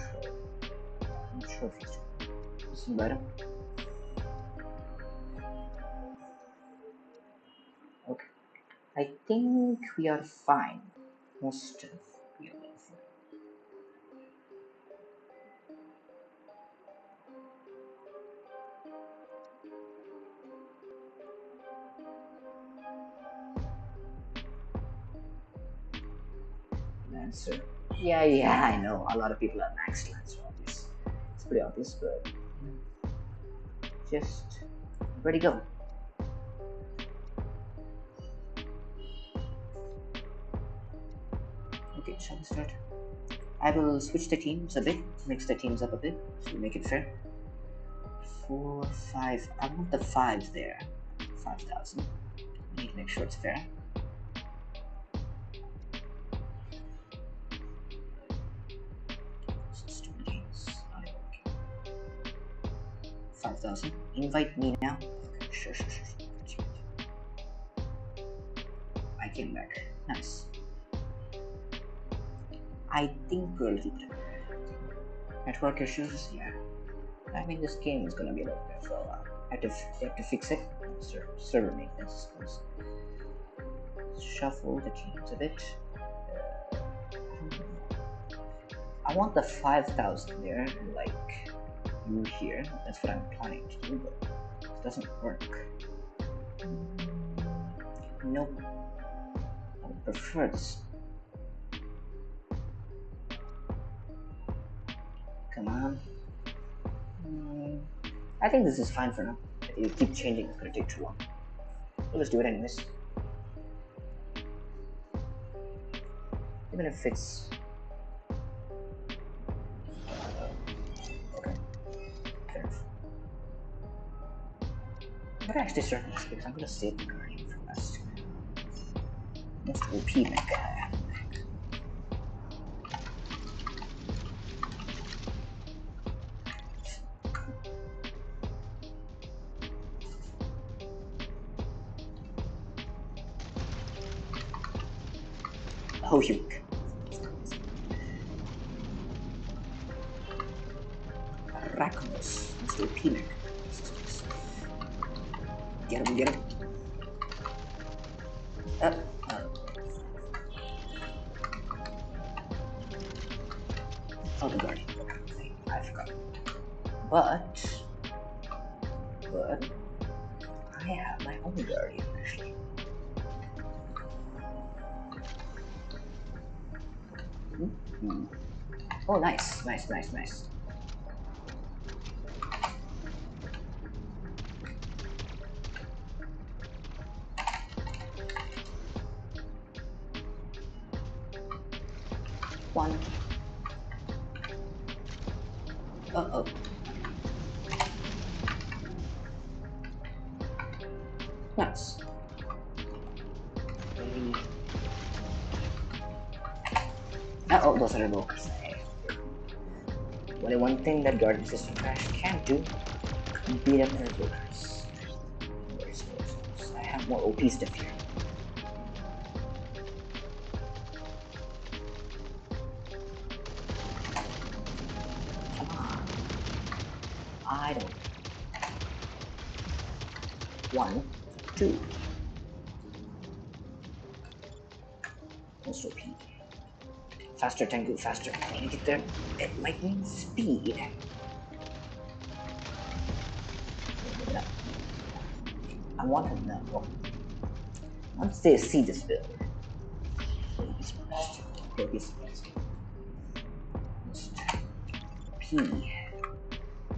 I'm not sure if this is better. Okay. I think we are fine. Most of we are fine. Lancer. Yeah, I know. A lot of people are max Lancer, obvious. It's pretty obvious, but just ready go. Okay, shall we start? I will switch the teams a bit, mix the teams up a bit to make it fair. 4, 5. I want the 5s there. 5,000. Need to make sure it's fair. System games. 5,000. Invite me now. Okay, sure. I came back. Nice. I think we're a little bit network issues. Yeah. I mean, this game is gonna be like that for a while. I have to fix it. Server maintenance, of course. Shuffle the teams a bit. I want the 5,000 there, like you here. That's what I'm planning to do, but it doesn't work. Nope. I would prefer this. Come on. I think this is fine for now. If you keep changing, it's gonna take too long. So let's do it anyways. Even if it's okay. Fair enough. I'm gonna actually start this because I'm gonna save the Guardian for last. Most OP Mech. Oh, you. Arachnos. Most OP Mech. Get him. Uh, oh, the Guardian. I forgot. But I have my own Guardian actually. Oh, nice. One. Uh-oh. Nice. Uh-oh, those are invokers. Only one thing that Guardian System Crash can't do, beat up their invokers. I have more OP stuff here. Come on. I don't. 1, 2. Most OP. Faster, Tengu, faster. I need to get there at lightning speed. I want to know. Once they see this build, they'll be surprised. P.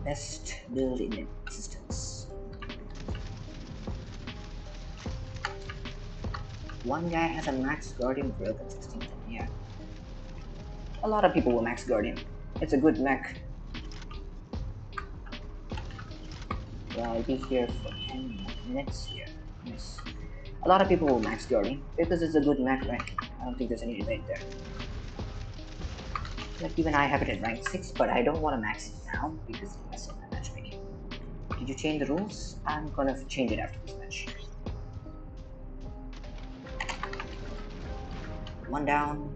Best build in existence. One guy has a max Guardian build at 16. Yeah. A lot of people will max Guardian. It's a good mech. Well, I'll be here for 10 minutes here. Nice. A lot of people will max Guardian because it's a good mech, right? I don't think there's any debate there. Like, even I have it at rank 6, but I don't want to max it now because it messes up my matchmaking. Did you change the rules? I'm gonna change it after this match. One down.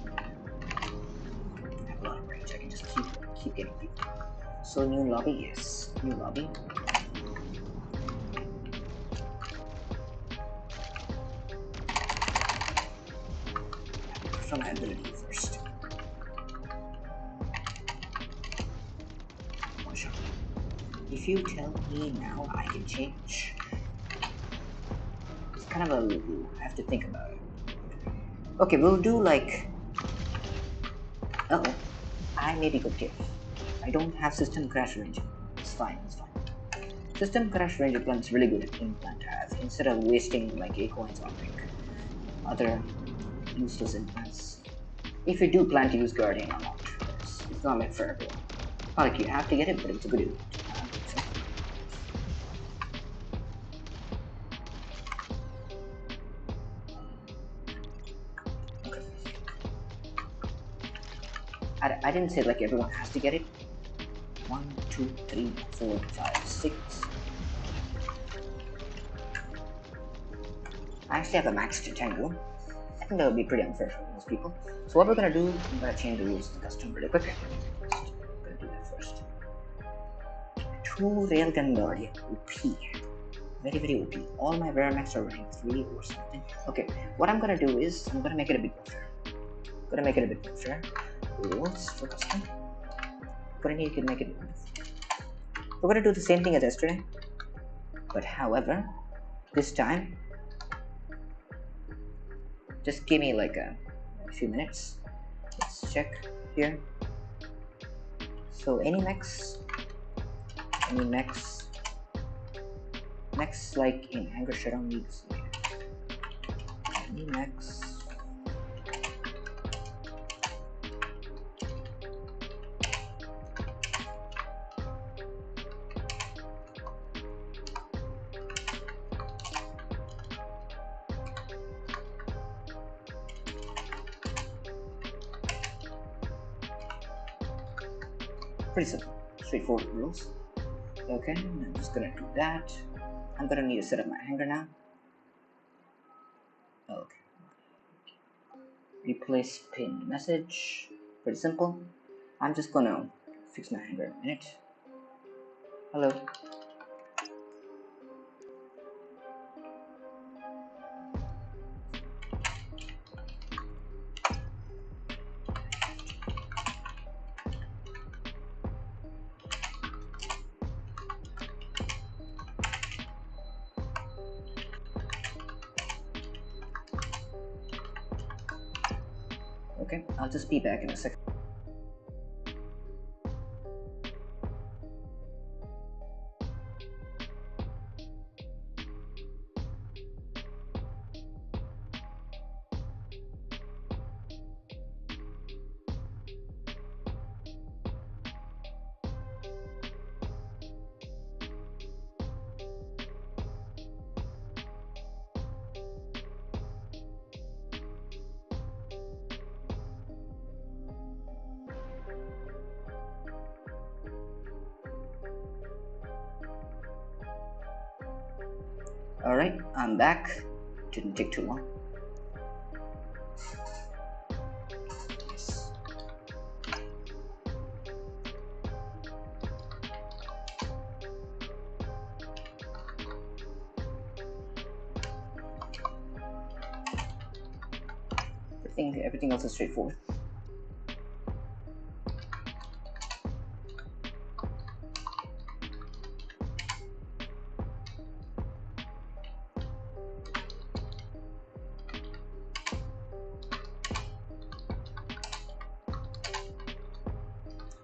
I have a lot of range. I can just keep getting people. So new lobby, yes. New lobby. from my ability first. Oh, sure. If you tell me now I can change, it's kind of a I have to think about it. Okay, we'll do like. Uh oh, I maybe could give. I don't have system crash range. It's fine. It's fine. System crash range plans really good in plant have instead of wasting like A coins on like other useless implants. If you do plan to use Guardian or not, it's not meant for everyone. Not like you have to get it, but it's a good idea. Okay. I didn't say like everyone has to get it. 1, 2, 3, 4, 5, 6. I actually have a max to 10 rule. I think that would be pretty unfair for most people. So what we're gonna do, I'm gonna change the rules in the custom really quick. I'm gonna do that first. 2 Railgun Guardian, OP. Very OP. All my rare max are rank 3 or something. Okay, what I'm gonna do is, I'm gonna make it a bit more fair. Rules for custom. You can make it. We're gonna do the same thing as yesterday. But however, this time, just give me like a few minutes. Let's check here. So any mechs like in anger shadow needs any mechs. Pretty simple, straightforward rules. Okay, I'm just gonna do that. I'm gonna need to set up my hanger now. Okay. Replace pin message. Pretty simple. I'm just gonna fix my hanger in a minute. Hello. Okay, I'll just be back in a second. Alright, I'm back. Didn't take too long. Yes. Everything else is straightforward.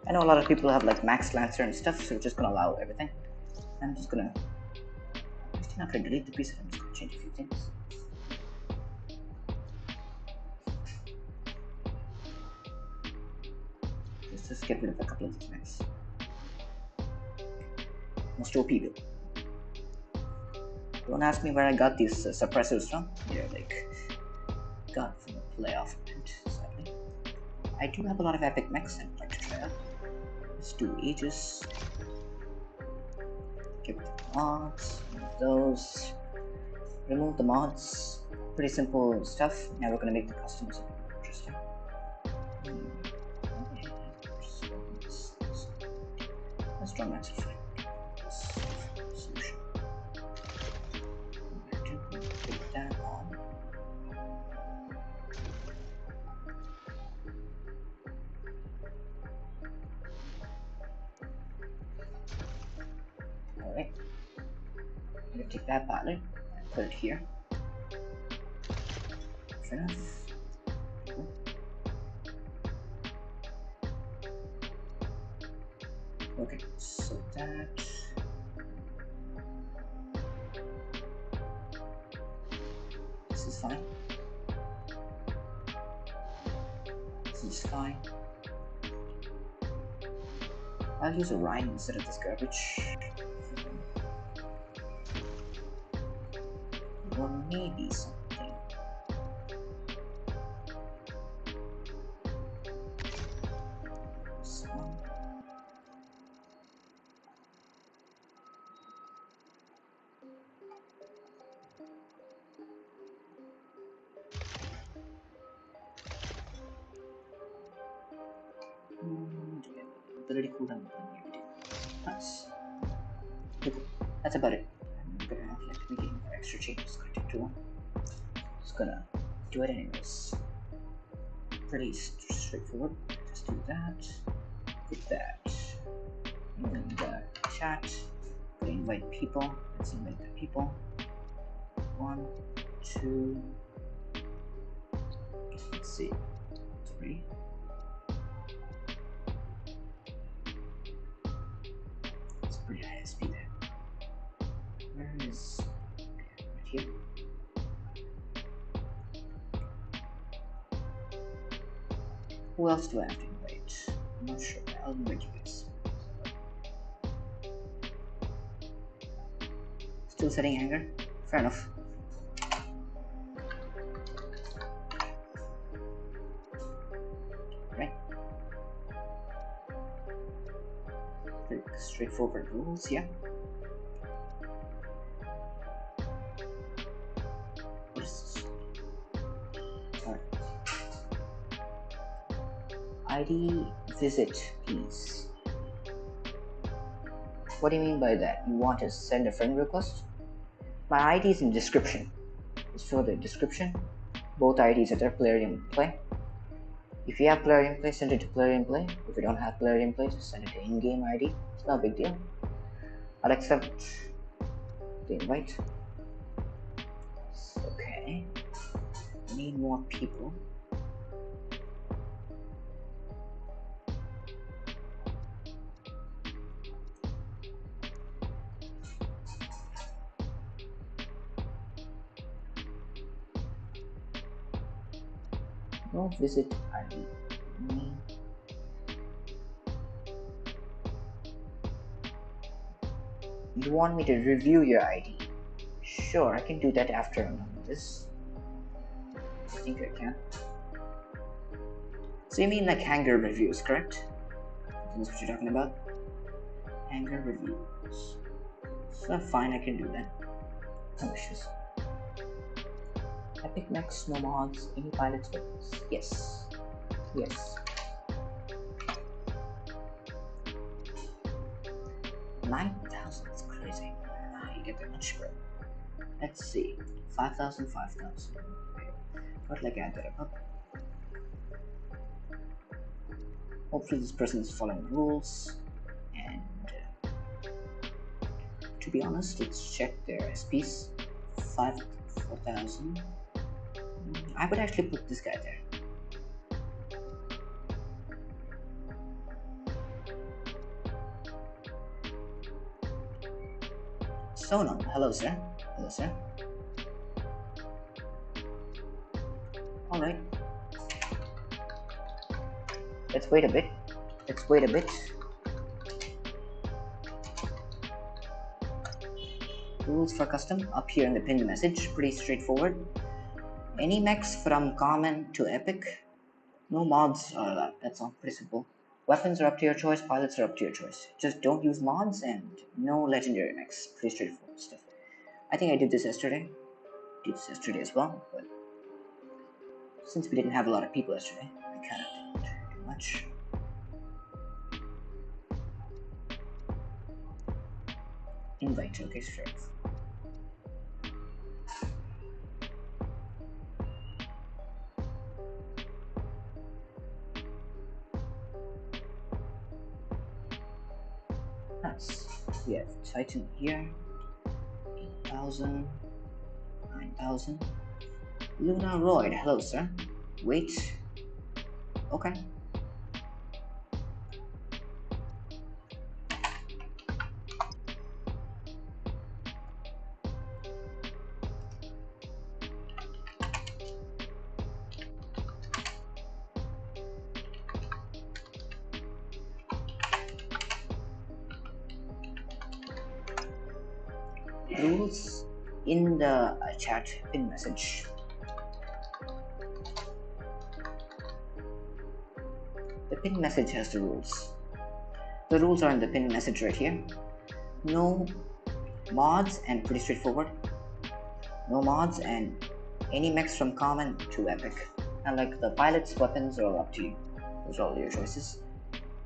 I know a lot of people have like max lancer and stuff, so we're just gonna allow everything. I'm just gonna. I'm still not gonna delete the preset. I'm just gonna change a few things. Let's just get rid of a couple of things. Most OP build. Don't ask me where I got these suppressors from. They're like got from a playoff event, sadly. I do have a lot of epic mechs I'd like to try out. Let's do Aegis. Get rid of the mods. Those. Remove the mods. Pretty simple stuff. Now we're gonna make the customs interesting. Let's draw master frame. Solution. Put that on. take that pallet and put it here. Fair enough. Okay, so that. This is fine. This is fine. I'll use a Rhine instead of this garbage. Or maybe something. This one. Ability cooldown. Nice. Okay, that's about it. I'm gonna have to be getting extra changes connected to one. Just gonna do it anyways. Pretty straightforward. Just do that. With that. And chat. Gonna invite people. Let's invite the people. 1, 2. Let's see. 3. It's pretty high SP there. Where is? Okay, right here. Who else do I have to invite? I'm not sure. I'll invite you guys. Still setting anger? Fair enough. Right. Pretty straightforward rules, yeah. What is this? Alright. ID visit, please. What do you mean by that? You want to send a friend request? My ID is in description. Just show the description. Both IDs are there, Plarium Play. If you have Plarium Play, send it to Plarium Play. If you don't have Plarium Play, just send it to in-game ID. It's not a big deal. I'll accept the invite. Okay. I need more people. No visit ID. You want me to review your ID? Sure, I can do that after I'm done with this. I think I can. So you mean like hanger reviews, correct? That's what you're talking about? Hanger reviews. So fine, I can do that. No issues. Epic Mechs, no mods, any pilots with us? Yes. Yes. 9,000, that's crazy. I don't know how you get that much, bro. Let's see. 5,000, 5,000. What like add that up? Hopefully this person is following rules. And to be honest, let's check their SPs. 4,000. I would actually put this guy there. Sonam, hello sir. Hello sir. Alright. Let's wait a bit. Let's wait a bit. Rules for custom up here in the pinned message. Pretty straightforward. Any mechs from common to epic. No mods are allowed. That's all. Pretty simple. Weapons are up to your choice. Pilots are up to your choice. Just don't use mods and no legendary mechs. Pretty straightforward stuff. I think I did this yesterday. Did this yesterday as well, but since we didn't have a lot of people yesterday, I kind of didn't do much. Invite, okay, strength. Nice. We have Titan here. 1000, 9000. Luna Royd, hello sir. Wait. Okay. Rules in the chat pin message. The pin message has the rules. The rules are in the pin message right here. No mods and pretty straightforward. No mods and any mechs from common to epic. And like the pilot's weapons are all up to you. Those are all your choices.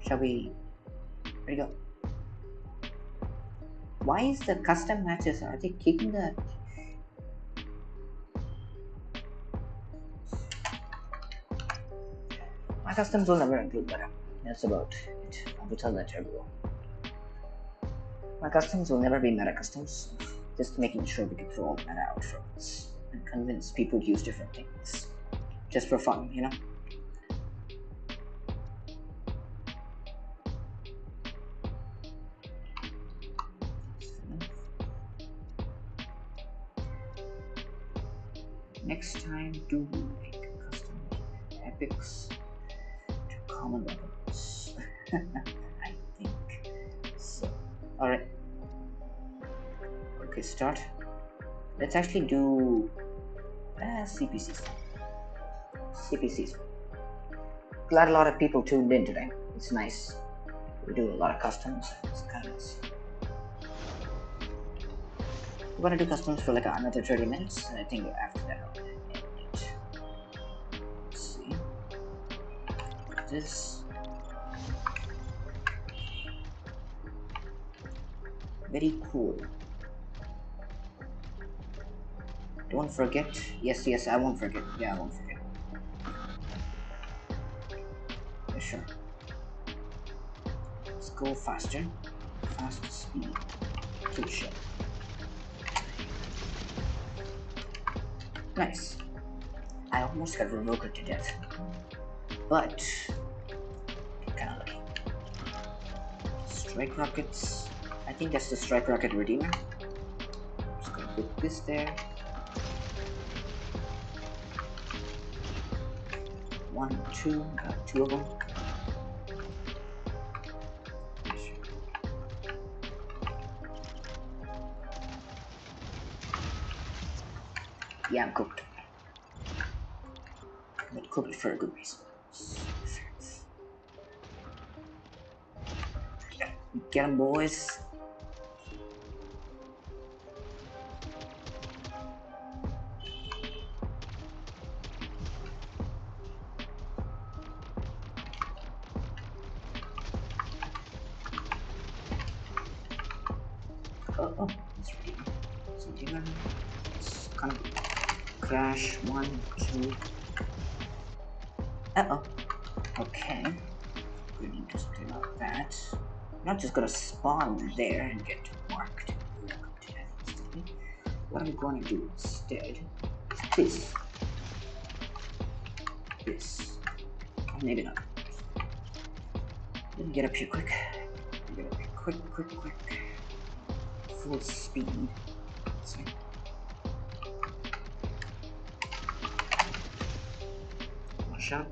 Shall we? Ready go. Why is the custom matches? Are they keeping the? My customs will never include that. That's about it. I will tell that to everyone. My customs will never be meta customs. Just making sure we can throw all meta out for once and convince people to use different things. Just for fun, you know? Next time, do make custom epics to common weapons. I think so. Alright. Okay, start. Let's actually do CPCs. CPCs. Glad a lot of people tuned in today. It's nice. We do a lot of customs. It's kind of nice. We're gonna do customs for like another 30 minutes, and I think after that I'll end it. Let's see. This. Very cool. Don't forget. Yes, I won't forget. Yeah, I won't forget. Yeah, sure. Let's go faster. Fast speed. Kill shot. Nice. I almost got Revoker to death. But kinda lucky. Strike rockets. I think that's the strike rocket redeemer. Just gonna put this there. 1, 2, got 2 of them. Yeah, I'm cooked. But cooked for a good reason. Get them, boys. Oh, it's redeemer. It's redeemer. It's kind of crash. 1, 2. Uh-oh. Okay. We need to something like that. I'm not just gonna spawn there and get marked. What I'm gonna do instead is this. Or maybe not. Let me get up here quick. Get up here quick. Full speed. See? One shot.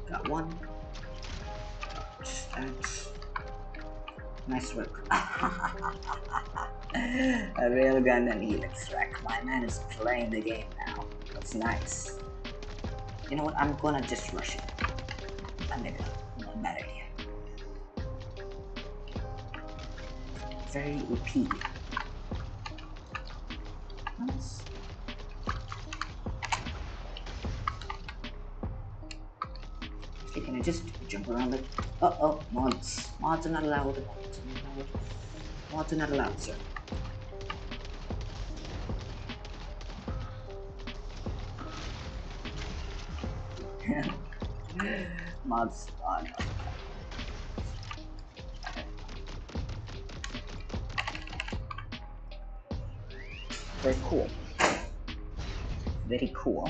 Got one. That's nice work. A railgun and helix rack. My man is playing the game now. That's nice. You know what? I'm gonna just rush it. Maybe not a bad idea. Very OP. Nice. Okay, can I just jump around it? Oh, mods. Mods are not allowed. Mods are not allowed, sir. Mods are not allowed. Very cool. Very cool.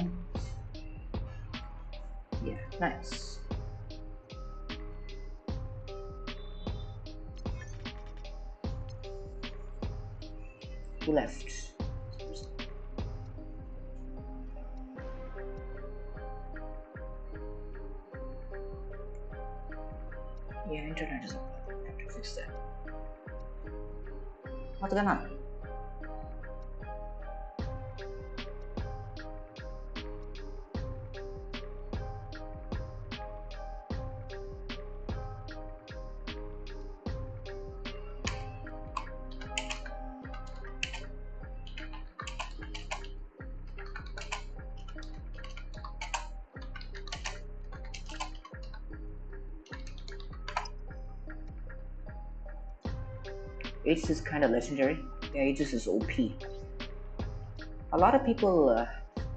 Yeah, nice. Who left? Yeah, internet is a problem. I have to fix that. What's going on? Aegis is kind of legendary. Yeah, Aegis is OP. A lot of people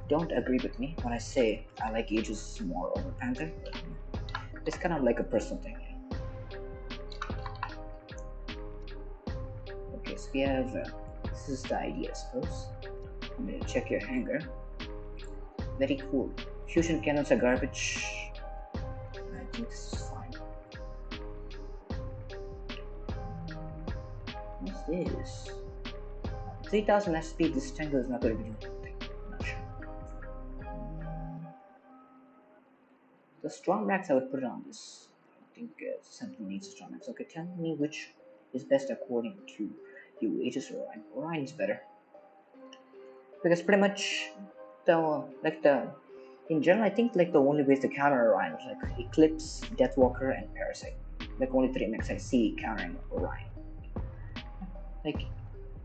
don't agree with me when I say I like Aegis more over Panther. It's kind of like a personal thing. Okay, so we have this is the idea, I suppose. I'm gonna check your hanger. Very cool. Fusion cannons are garbage. I think this is fine. What's this? 3000 SP, this tango is not going to be doing anything. I'm not sure. The strong racks I would put it on this. I think something needs a strong racks. Okay, tell me which is best according to you. Aegis or Orion? Orion is better. Because pretty much in general, I think like the only ways to counter Orion is like Eclipse, Deathwalker, and Parasite. Like only 3 mechs I see countering Orion. Like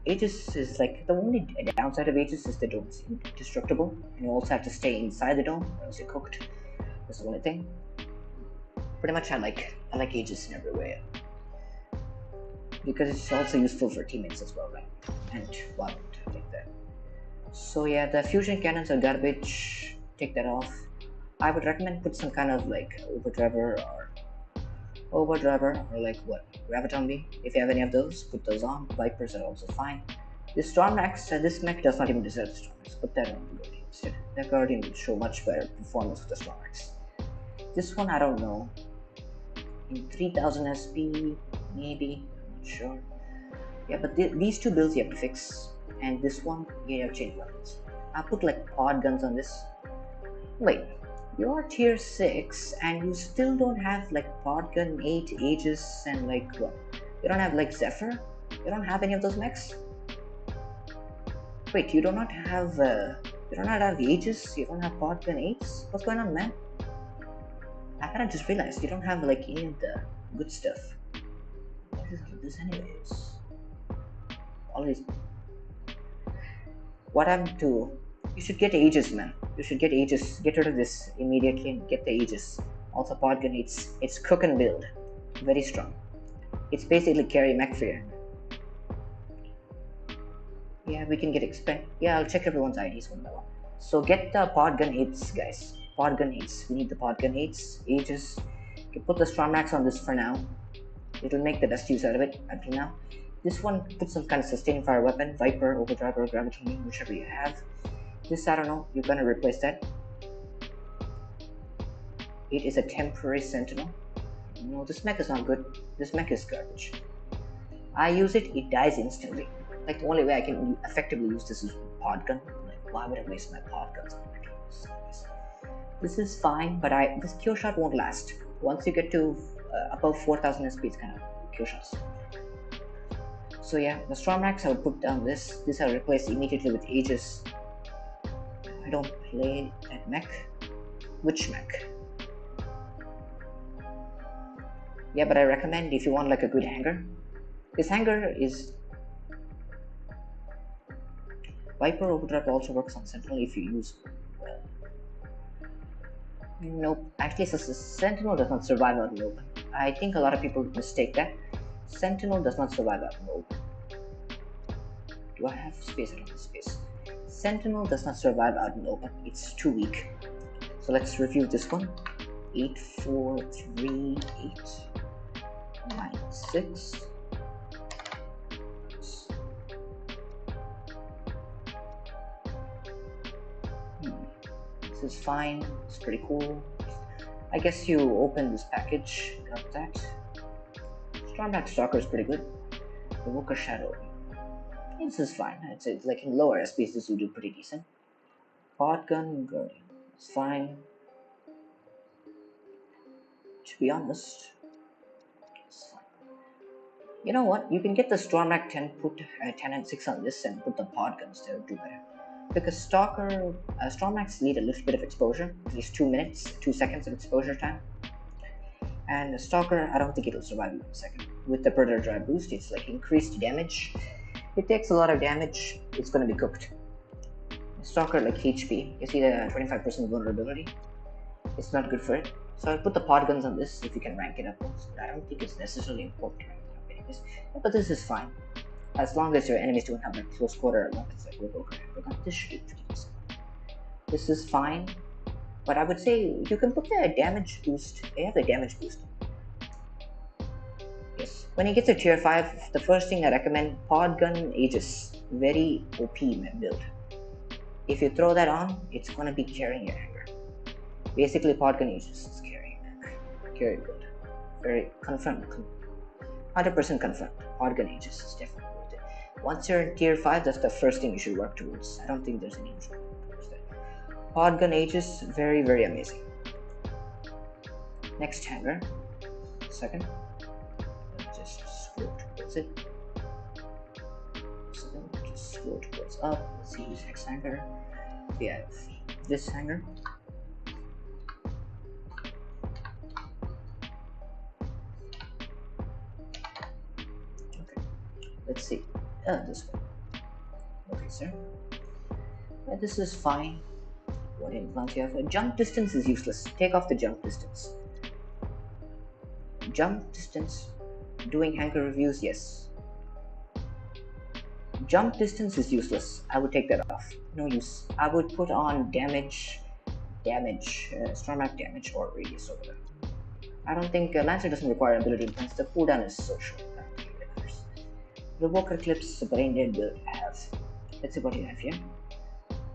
Aegis is like the only downside of Aegis is the dome's indestructible, and you also have to stay inside the dome or else you're cooked. That's the only thing. Pretty much I like Aegis in every way. Because it's also useful for teammates as well, right? And well, I think that. So yeah, the fusion cannons are garbage. Take that off. I would recommend put some kind of like overdriver or like what, Graviton B. If you have any of those, put those on. Vipers are also fine. This Stormax, this mech does not even deserve the Stormax. Put that on the Guardian instead. That Guardian will show much better performance with the Stormax. This one I don't know. In 3000 SP, maybe. I'm not sure. Yeah, but these two builds you have to fix. And this one, you have to change weapons. I'll put like pod guns on this. Wait, you're tier 6 and you still don't have like pod gun 8 Aegis and like what? You don't have like Zephyr? You don't have any of those mechs? Wait, you do not have Aegis? You don't have pod gun 8s? What's going on, man? I kinda just realized you don't have like any of the good stuff. What is all this anyways? Always. What happened to... You should get Aegis, man. You should get Aegis. Get rid of this immediately and get the Aegis. Also pod gun, it's cook and build. Very strong. It's basically carry mech for you. Yeah, we can get expand. Yeah, I'll check everyone's IDs one by one. So get the pod gun 8s, guys. Pod gun 8s. We need the pod gun 8s. Aegis. You can put the strong max on this for now. It'll make the best use out of it until now. This one, put some kind of sustained fire weapon, Viper, Overdrive, or Graviton, whichever you have. This, I don't know, you're gonna replace that. It is a temporary sentinel. No, this mech is not good. This mech is garbage. I use it, it dies instantly. Like the only way I can effectively use this is with pod gun. Like, why would I waste my pod guns on mech? This is fine, but this cure shot won't last. Once you get to above 4000 SP, it's kind of cure shots. So yeah, the Stormax I would put down this. This I'll replace immediately with Aegis. I don't play that mech. Which mech? Yeah, but I recommend if you want like a good hanger. This hanger is... Viper Overdrive also works on Sentinel if you use... Nope, actually Sentinel does not survive out in the open. I think a lot of people mistake that. Sentinel does not survive out in the open. Do I have space? I don't have space. Sentinel does not survive out in the open. It's too weak. So let's review this one. 8, 4, 3, 8, 9, 6. This is fine. It's pretty cool. I guess you open this package. Got that. Stormback Stalker is pretty good. Evoker Shadow. This is fine. It's like in lower SPs, this will do pretty decent. Pod Gun Guardian. It's fine. To be honest, it's fine. You know what? You can get the Stormac 10, put 10 and 6 on this and put the pod guns there, do better. Because Stormacs need a little bit of exposure, at least 2 minutes, 2 seconds of exposure time. And Stalker, I don't think it'll survive even a second. With the Predator Drive boost, it's like increased damage. It takes a lot of damage, it's gonna be cooked. Stalker, like HP, you see the 25% vulnerability? It's not good for it. So I put the pod guns on this if you can rank it up. I don't think it's necessarily important to rank it up anyways. But this is fine. As long as your enemies don't have like close quarter weapons like Revoker and Gun, this should do pretty decent. This is fine. But I would say you can put the damage boost. They have the damage boost. Yes. When you get to tier 5, the first thing I recommend, Pod Gun Aegis. Very OP build. If you throw that on, it's gonna be carrying your hanger. Basically, Pod Gun Aegis is carrying. Very good. Very confirmed. 100% confirmed. Pod Gun Aegis is definitely worth it. Once you're in tier 5, that's the first thing you should work towards. I don't think there's any issue towards that. Pod Gun Aegis, very, very amazing. Next hanger. Second. Just scroll towards it. Second, just scroll towards up. Let's see who's next hanger. We have this hanger. Okay. Let's see. This one. Okay, sir. This is fine. What implants you have? Jump distance is useless. Take off the jump distance. Jump distance. Doing hanger reviews, yes. Jump distance is useless. I would take that off. No use. I would put on damage, Stormac damage or radius over there. I don't think Lancer doesn't require ability implants. The cooldown is so short. I don't think it matters. Revoker clips, brain dead build I have. Let's see what you have here.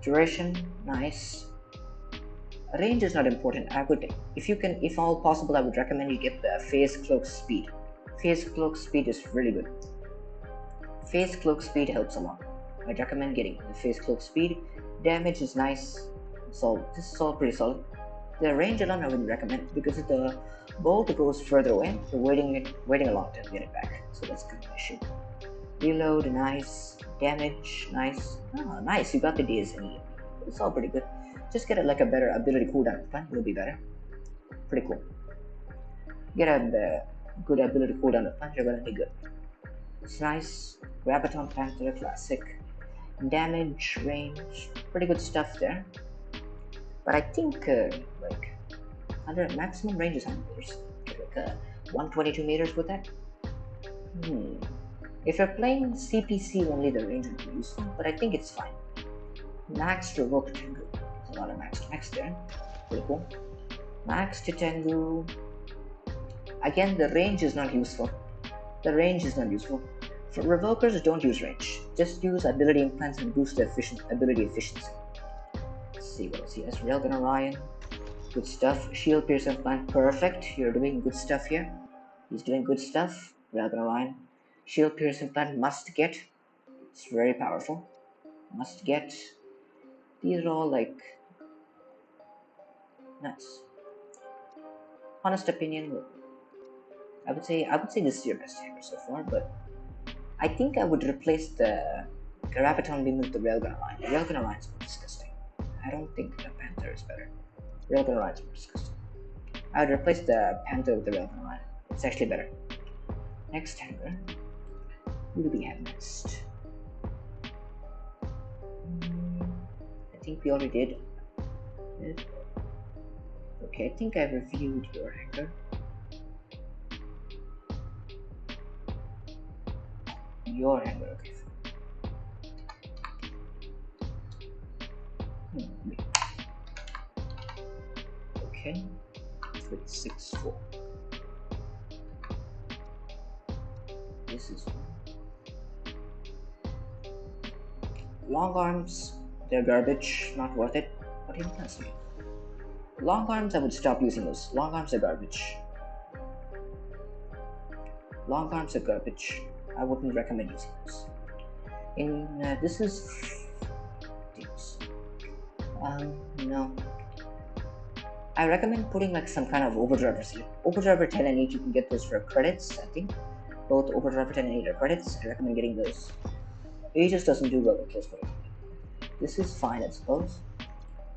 Duration, nice. Range is not important. I would, if all possible, I would recommend you get the Phase Cloak Speed. Phase Cloak Speed is really good. Phase Cloak Speed helps a lot. I'd recommend getting the Phase Cloak Speed. Damage is nice. So this is all pretty solid. The range alone I wouldn't recommend because if the bolt goes further away, you're waiting a long time to get it back. So that's kind of an issue. Reload, nice. Damage, nice. Oh, nice. You got the DSE. It's all pretty good. Just get a better ability cooldown plan. It'll be better. Pretty cool. Get a good ability cooldown of punch. You're gonna be good. It's nice. Graviton Panther, classic. Damage, range, pretty good stuff there. But I think like under maximum range is 100 meters. Like 122 meters with that. If you're playing CPC only, the range would be useful, but I think it's fine. Max to Revoke Tengu. There's a lot of max there. Pretty cool. Max to Tengu. Again, the range is not useful. The range is not useful. For Revokers, don't use range. Just use ability implants and boost the ability efficiency. Let's see what else he has. Railgun Orion. Good stuff. Shield Pierce implant. Perfect. You're doing good stuff here. He's doing good stuff. Railgun Orion. Shield Pierce implant must get. It's very powerful. Must get. These are all like nuts. Honest opinion, I would say this is your best hanger so far, but I think I would replace the Graviton Beam with the Railgun Orion. The Railgun Orion is more disgusting. I don't think the Panther is better. Railgun Orion is more disgusting. I would replace the Panther with the Railgun Orion. It's actually better. Next hanger. Who do we have next? I think we already did. Okay, I think I reviewed your hanger. Your hanger, okay. Okay, with 6-4. This is long arms. They're garbage, not worth it. What are you gonna say? Long arms, I would stop using those. Long arms are garbage. Long arms are garbage. I wouldn't recommend using those. This is no. I recommend putting like some kind of overdrivers here. Overdriver 10 and 8, you can get those for credits, I think. Both overdriver 10 and 8 are credits. I recommend getting those. It just doesn't do well with close quarter. This is fine, I suppose.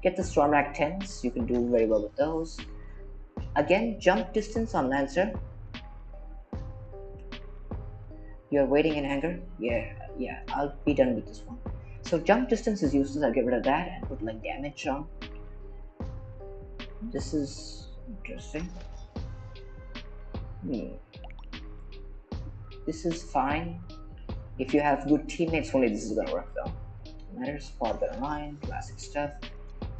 Get the Storm Rack 10s, you can do very well with those. Again, jump distance on Lancer. You're waiting in hangar? Yeah, I'll be done with this one. So jump distance is useless, I'll get rid of that and put like damage on. This is interesting. This is fine. If you have good teammates, only this is gonna work though. Matters, spot better line, classic stuff.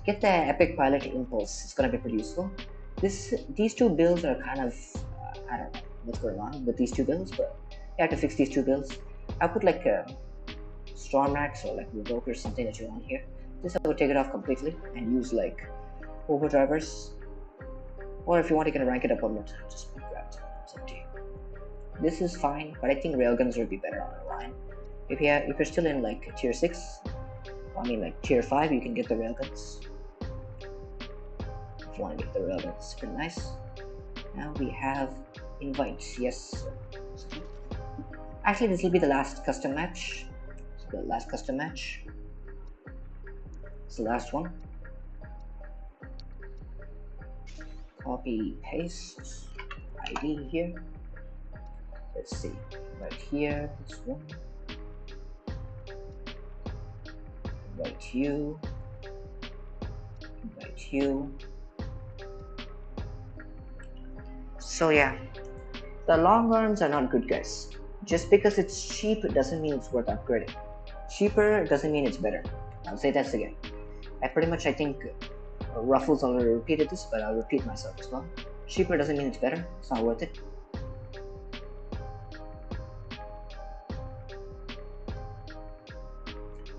Get the epic pilot impulse, it's gonna be pretty useful. These two builds are kind of, I don't know what's going on with these two builds, but you have to fix these two builds. I'll put like Storm Racks or like Revoke or something that you want here. This I would take it off completely and use like overdrivers. Or if you want, you can rank it up one more time, just grab it. It's up to you. This is fine, but I think railguns would be better on a line. If you're still in like tier 6, I mean like tier 5, you can get the railguns. If you want to get the railguns, it's pretty nice. Now we have invites, yes. Actually, this will be the last custom match. So the last custom match. It's the last one. Copy, paste, ID here. Let's see, right here, this one. Invite you. Invite you. So yeah, the long arms are not good, guys. Just because it's cheap doesn't mean it's worth upgrading. Cheaper doesn't mean it's better. I'll say that again. I think Ruffles already repeated this, but I'll repeat myself as well. Cheaper doesn't mean it's better. It's not worth it.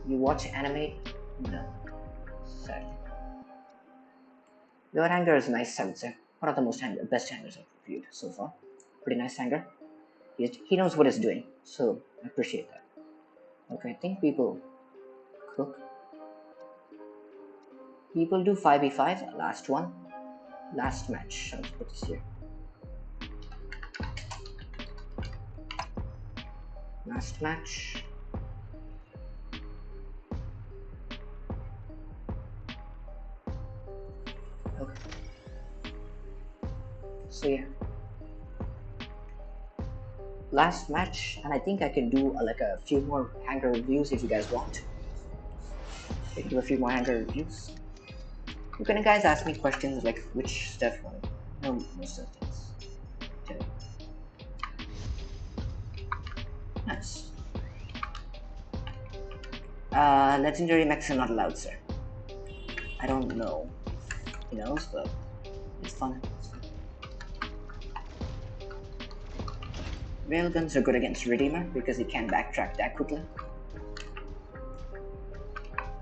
You watch anime? No. Sad. Your hanger is nice, I would say. One of the best hangers I've reviewed so far. Pretty nice hanger. He knows what he's doing, so I appreciate that. Okay, I think people cook. People do 5v5, last one. Last match. I'll put this here. Last match. Okay. So yeah. Last match, and I think I can do like a few more hanger reviews if you guys want. I can do a few more hanger reviews. You can guys ask me questions like which stuff, no most of things. Okay. Nice. Legendary mechs are not allowed, sir. I don't know. He knows, but it's fun. Railguns are good against Redeemer because he can't backtrack that quickly.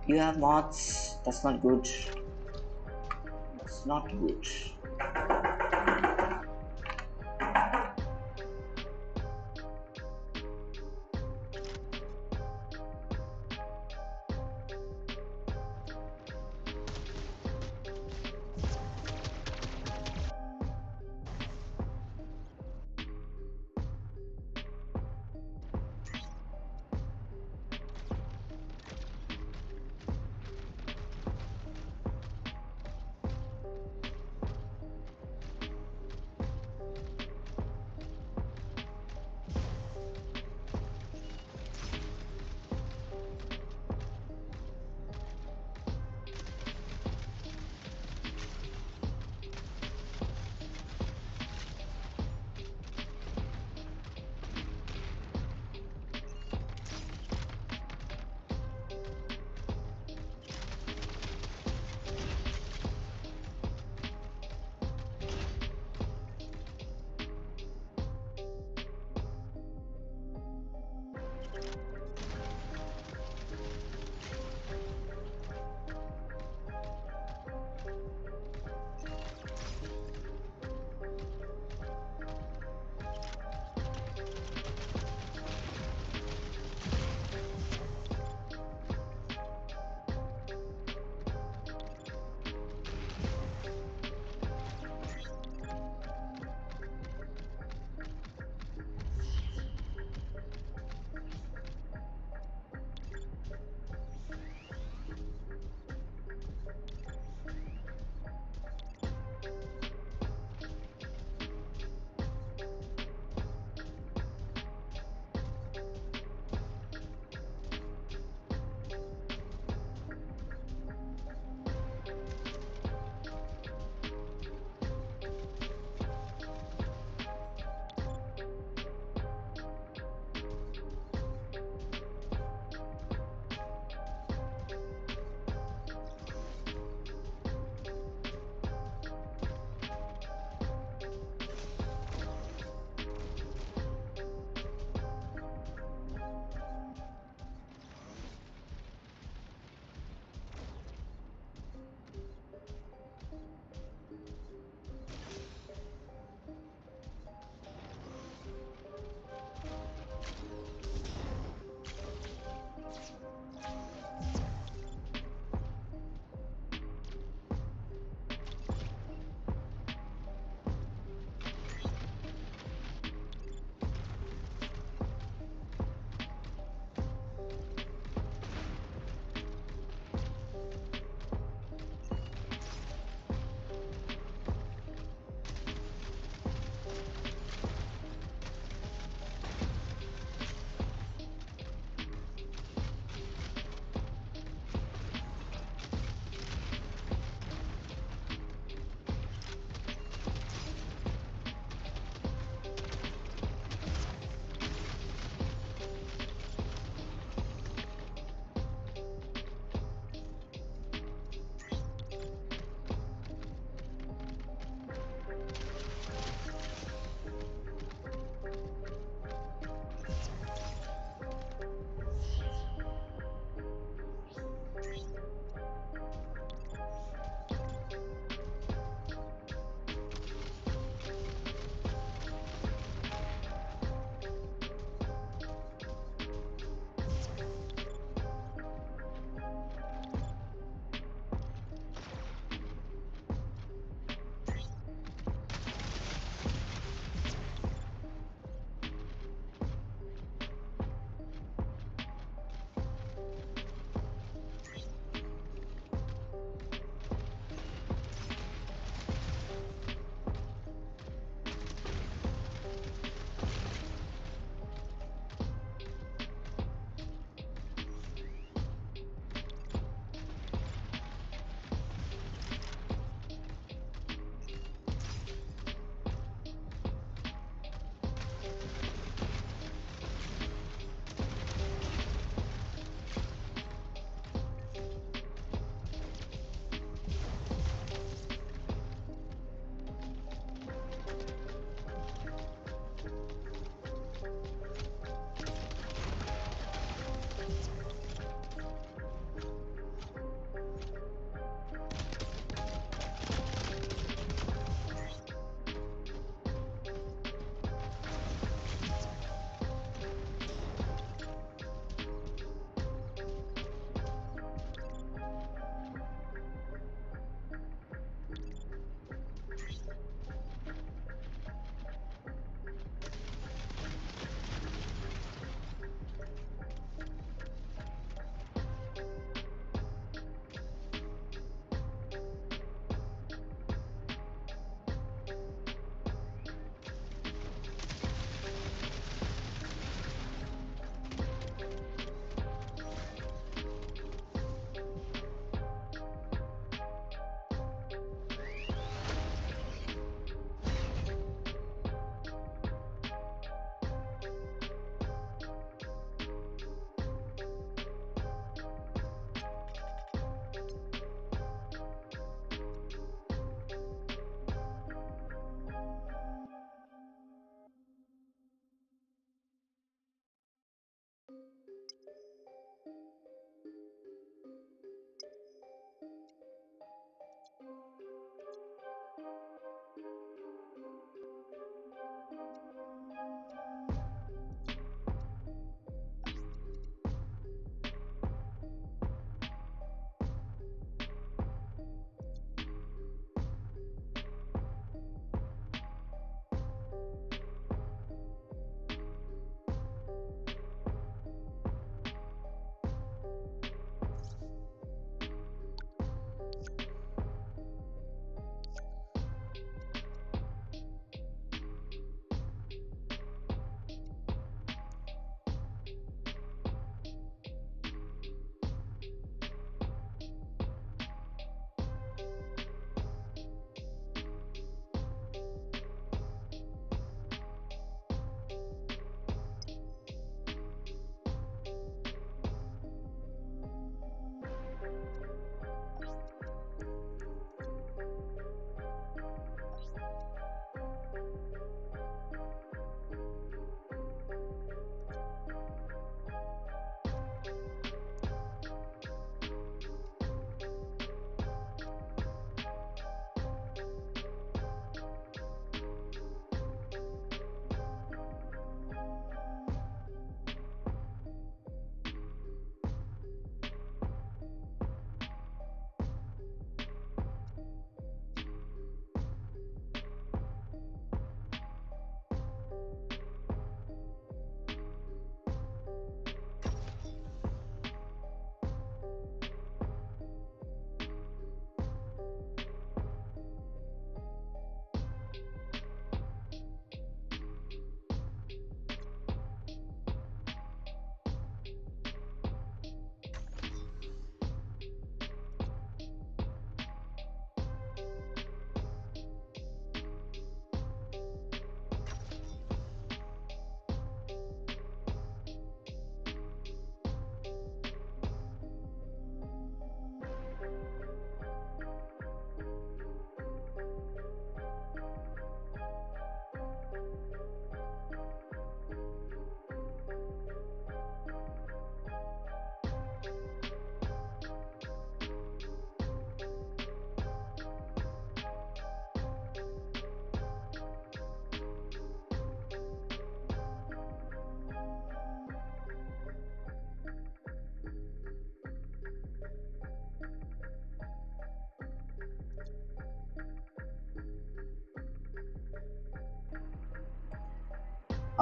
You have mods, that's not good. That's not good.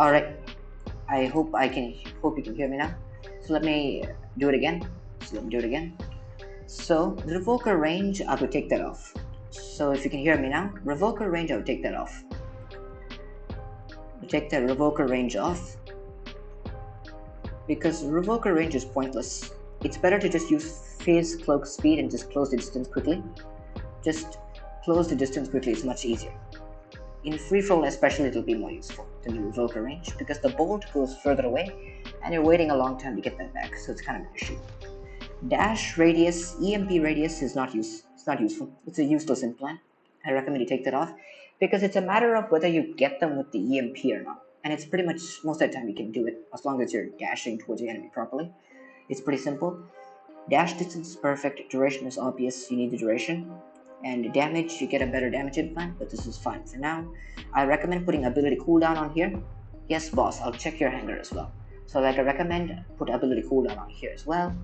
Alright, I hope you can hear me now. So let me do it again. So the revoker range, I would take that off. So if you can hear me now, revoker range, I would take that off. Take the revoker range off because revoker range is pointless. It's better to just use phase cloak speed and just close the distance quickly. Just close the distance quickly, it's much easier. In free for all especially, it'll be more useful than the revoker range because the bolt goes further away and you're waiting a long time to get that back, so it's kind of an issue. Dash radius, EMP radius is not useful. It's a useless implant. I recommend you take that off because it's a matter of whether you get them with the EMP or not. And it's pretty much most of the time you can do it as long as you're dashing towards the enemy properly. It's pretty simple. Dash distance is perfect, duration is obvious, you need the duration. And damage, you get a better damage implant, but this is fine for now. I recommend putting ability cooldown on here. Yes, boss, I'll check your hanger as well. So like I recommend put ability cooldown on here as well.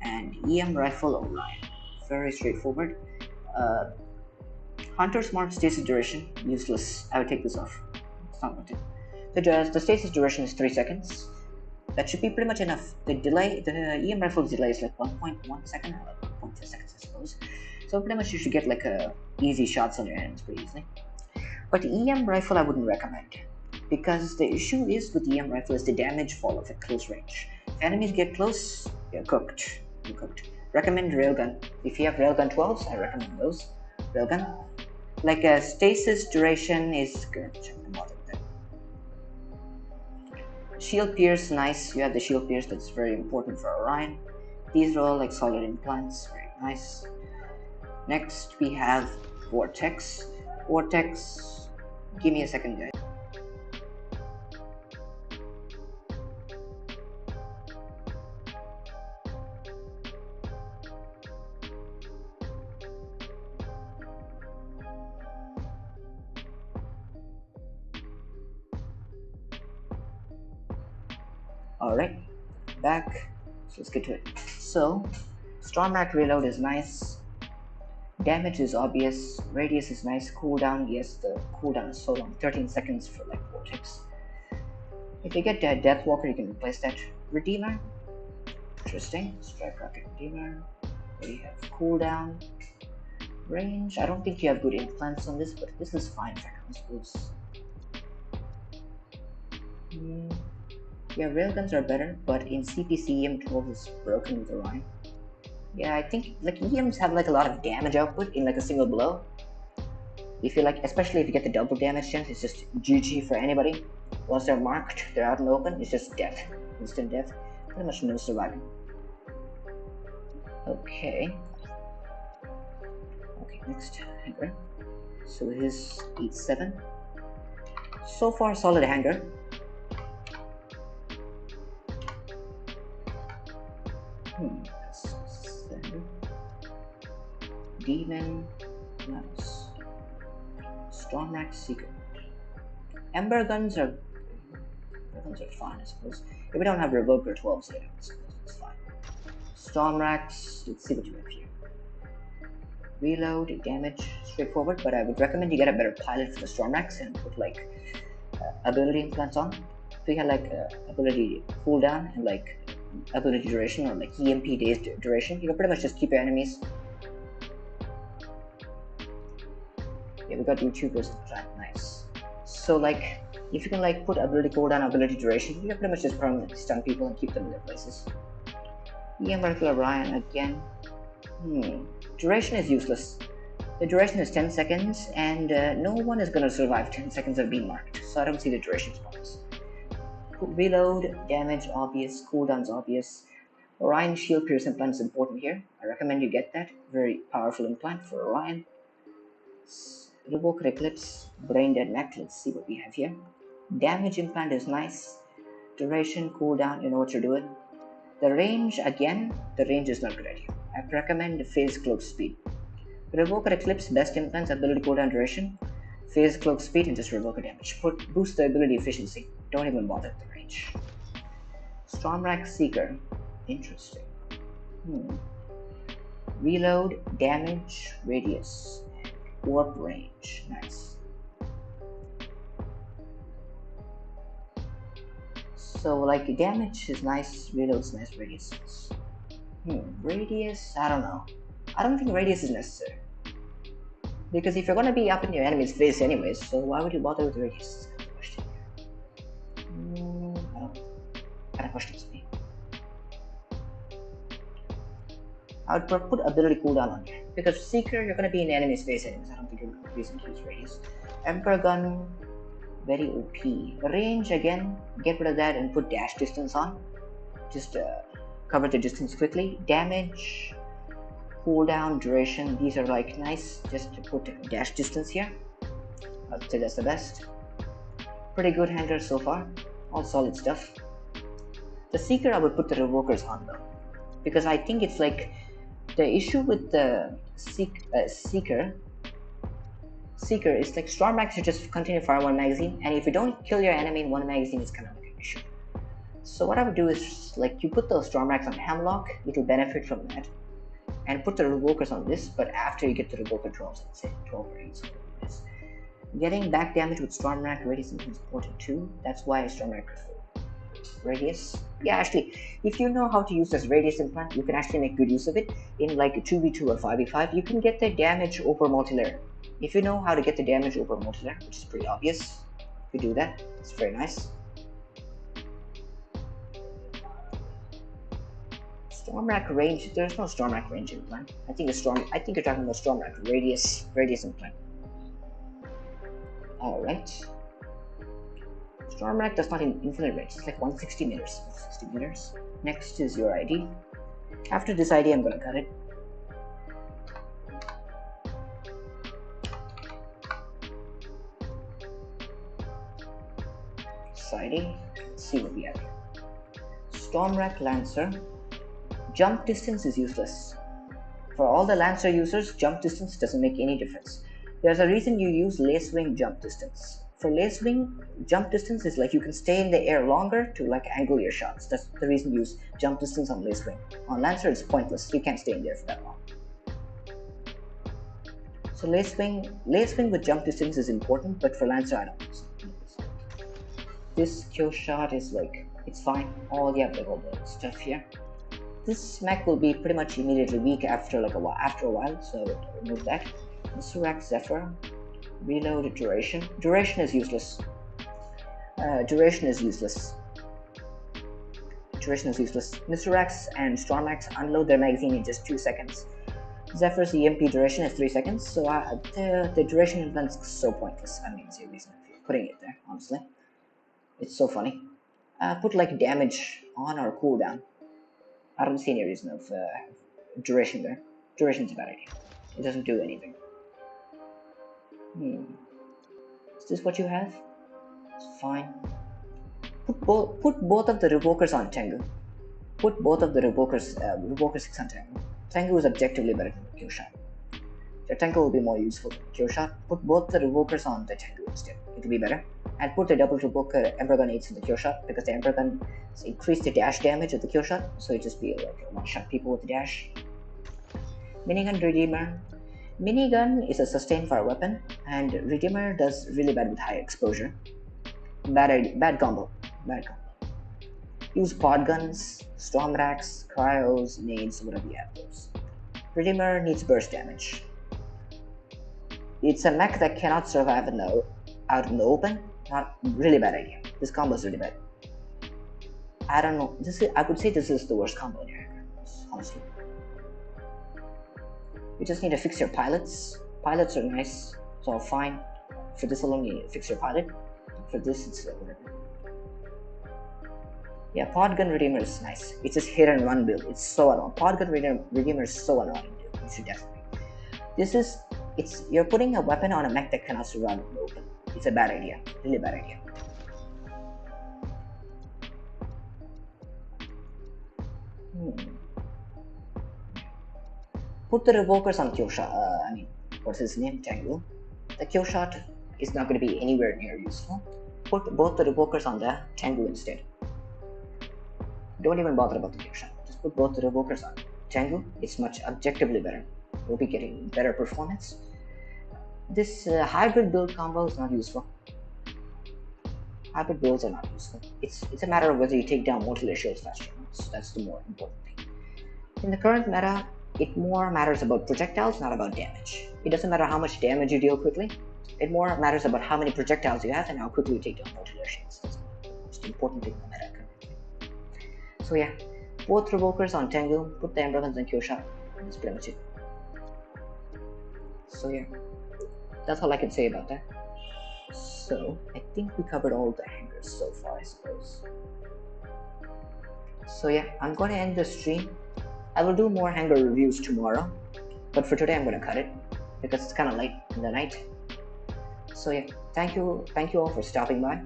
And EM rifle Orion, very straightforward. Hunter's mark stasis duration, useless. I would take this off. It's not worth it. The stasis duration is 3 seconds. That should be pretty much enough. The EM rifle's delay is like 1.1 second or like 1.2 seconds, I suppose. So pretty much you should get like easy shots on your enemies pretty easily. But EM rifle I wouldn't recommend because the issue is with EM rifle is the damage fall off at close range. If enemies get close, you're cooked. Recommend railgun. If you have railgun 12s, I recommend those. Railgun. Like a stasis duration is good. Shield pierce, nice. You have the shield pierce, that's very important for Orion. These are all like solid implants, very nice. Next we have Vortex. Vortex, give me a second, guys. Alright, back. So let's get to it. So, Stormrat reload is nice. Damage is obvious. Radius is nice. Cooldown, yes, the cooldown is so long. 13 seconds for like Vortex. If you get Deathwalker, you can replace that. Redeemer, interesting. Strike Rocket Redeemer. We have cooldown. Range, I don't think you have good implants on this, but this is fine for now, I suppose. Yeah, railguns are better, but in CPC, EM12 is broken with Orion. Yeah, I think like EMs have like a lot of damage output in like a single blow. If you like, especially if you get the double damage chance, it's just GG for anybody. Once they're marked, they're out in the open, it's just death. Instant death. Pretty much no surviving. Okay. Okay, next hanger. So his 8-7. So far, solid hanger. Demon, nice. Stormrat Seeker. Ember guns are fine, I suppose. If we don't have Revoker 12s yet, I suppose it's fine. Stormrats, let's see what you have here. Reload, damage, straightforward, but I would recommend you get a better pilot for the Stormrats and put like ability implants on. If you had like ability cooldown and like ability duration or like EMP days duration, you can pretty much just keep your enemies. Yeah, we got YouTubers implant, nice. So like, if you can like put ability cooldown, ability duration, you can pretty much just permanently stun people and keep them in their places. EM Rifle Orion again. Duration is useless. The duration is 10 seconds and no one is gonna survive 10 seconds of being marked, so I don't see the duration response. Reload, damage obvious, cooldowns obvious. Orion Shield Pierce implant is important here. I recommend you get that. Very powerful implant for Orion. Revoker Eclipse, Brain Dead Mech, let's see what we have here. Damage implant is nice. Duration, cooldown, you know what you're doing. The range, again, the range is not good idea. I recommend Phase Cloak Speed. Revoker Eclipse, best implants, ability cooldown duration. Phase Cloak Speed and just Revoker damage. Boost the ability efficiency. Don't even bother with the range. Stormrat Seeker, interesting. Reload, damage, radius. Warp range, nice. So like damage is nice, reload's nice, radius. Radius, I don't know. I don't think radius is necessary. Because if you're gonna be up in your enemy's face anyways, so why would you bother with radius? Question. I don't know. Kind of questions me. I would put ability cooldown on here. Because Seeker, you're gonna be in the enemy's face anyways. I don't think you're gonna reason to use radius. Emperor Gun, very OP. Range again, get rid of that and put dash distance on. Just cover the distance quickly. Damage, cooldown, duration, these are like nice. Just to put dash distance here. I'd say that's the best. Pretty good handler so far. All solid stuff. The Seeker, I would put the Revokers on though. Because I think it's like the issue with the Seeker is like Storm Axe, you just continue to fire one magazine, and if you don't kill your enemy in one magazine, it's kind of like an issue. So what I would do is like you put the Storm Axe on Hemlock, it'll benefit from that, and put the Revokers on this, but after you get the Revoker 12, let's say 12 or 8, something like this. Getting back damage with Storm Rack radius is important too. That's why Storm Rack radius. Yeah, actually, if you know how to use this radius implant, you can actually make good use of it in like a 2v2 or 5v5. You can get the damage over multilayer. If you know how to get the damage over multilayer, which is pretty obvious, if you do that, it's very nice. Storm Rack range, there's no Storm Rack range implant. I think you're talking about Storm Rack radius implant. Alright. Storm Rack does not infinite range, it's like 160 meters. 160 meters. Next is your ID. After this ID, I'm gonna cut it. This ID. Let's see what we have. Storm Rack Lancer. Jump distance is useless. For all the Lancer users, jump distance doesn't make any difference. There's a reason you use Lacewing jump distance. For Lacewing, jump distance is like you can stay in the air longer to like angle your shots. That's the reason you use jump distance on Lacewing. On Lancer, it's pointless. You can't stay in there for that long. So Lacewing with jump distance is important, but for Lancer, I don't use it. This kill shot is like, it's fine. All the stuff here. This mech will be pretty much immediately weak after a while, so remove that. Misurax Zephyr, reload duration. Duration is useless. Misurax and Stormax unload their magazine in just 2 seconds. Zephyr's EMP duration is 3 seconds, so the duration implant is so pointless. I mean, seriously, putting it there, honestly. It's so funny. Put like damage on or cooldown. I don't see any reason of duration there. Duration's a bad idea. It doesn't do anything. Is this what you have? It's fine. Put both of the Revokers on Tengu. Put both of the Revoker 6 on Tengu. Tengu is objectively better than the Q-Shot. The Tengu will be more useful than the Q-Shot. Put both the Revokers on the Tengu instead. It will be better. And put the double Revoker Emperor Gun 8s in the Q-Shot, because the Emperor Gun increase the dash damage of the Q-Shot, so it just be like one-shot people with the dash. Minigun Redeemer. Minigun is a sustained fire weapon, and Redeemer does really bad with high exposure. Bad combo. Use pod guns, storm racks, cryos, nades, whatever you have those. Redeemer needs burst damage. It's a mech that cannot survive out in the open. Not really bad idea. This combo is really bad. I don't know. I would say this is the worst combo in here, honestly. You just need to fix your pilots. Pilots are nice, it's all fine. For this alone, you need to fix your pilot. For this, it's whatever. Yeah, Podgun Redeemer is nice. It's just hit and run build. It's so annoying. Podgun Redeemer is so annoying, dude. You should definitely. You're putting a weapon on a mech that cannot survive in the open. It's a bad idea. Really bad idea. Put the Revokers on Q-Shot. What's his name? Tango. The Q-Shot is not going to be anywhere near useful. Put both the Revokers on the Tango instead. Don't even bother about the Q-Shot. Just put both the Revokers on Tango. It's much objectively better. We'll be getting better performance. This hybrid build combo is not useful. Hybrid builds are not useful. It's a matter of whether you take down multi-layer shields faster or not. So that's the more important thing. In the current meta, it more matters about projectiles, not about damage. It doesn't matter how much damage you deal quickly. It more matters about how many projectiles you have and how quickly you take down multi-layer shields. That's the most important thing in the meta currently. So yeah, both Revokers on Tengu, put the Emblements and Cure Shot, and that's pretty much it. So yeah, that's all I can say about that. So I think we covered all the hangers so far, I suppose. So yeah, I'm going to end the stream. I will do more hanger reviews tomorrow, but for today I'm going to cut it because it's kind of late in the night. So yeah, thank you all for stopping by.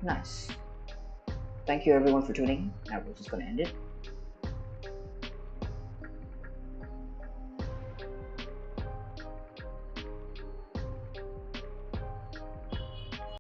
Nice. Thank you everyone for tuning in. Now we're just going to end it.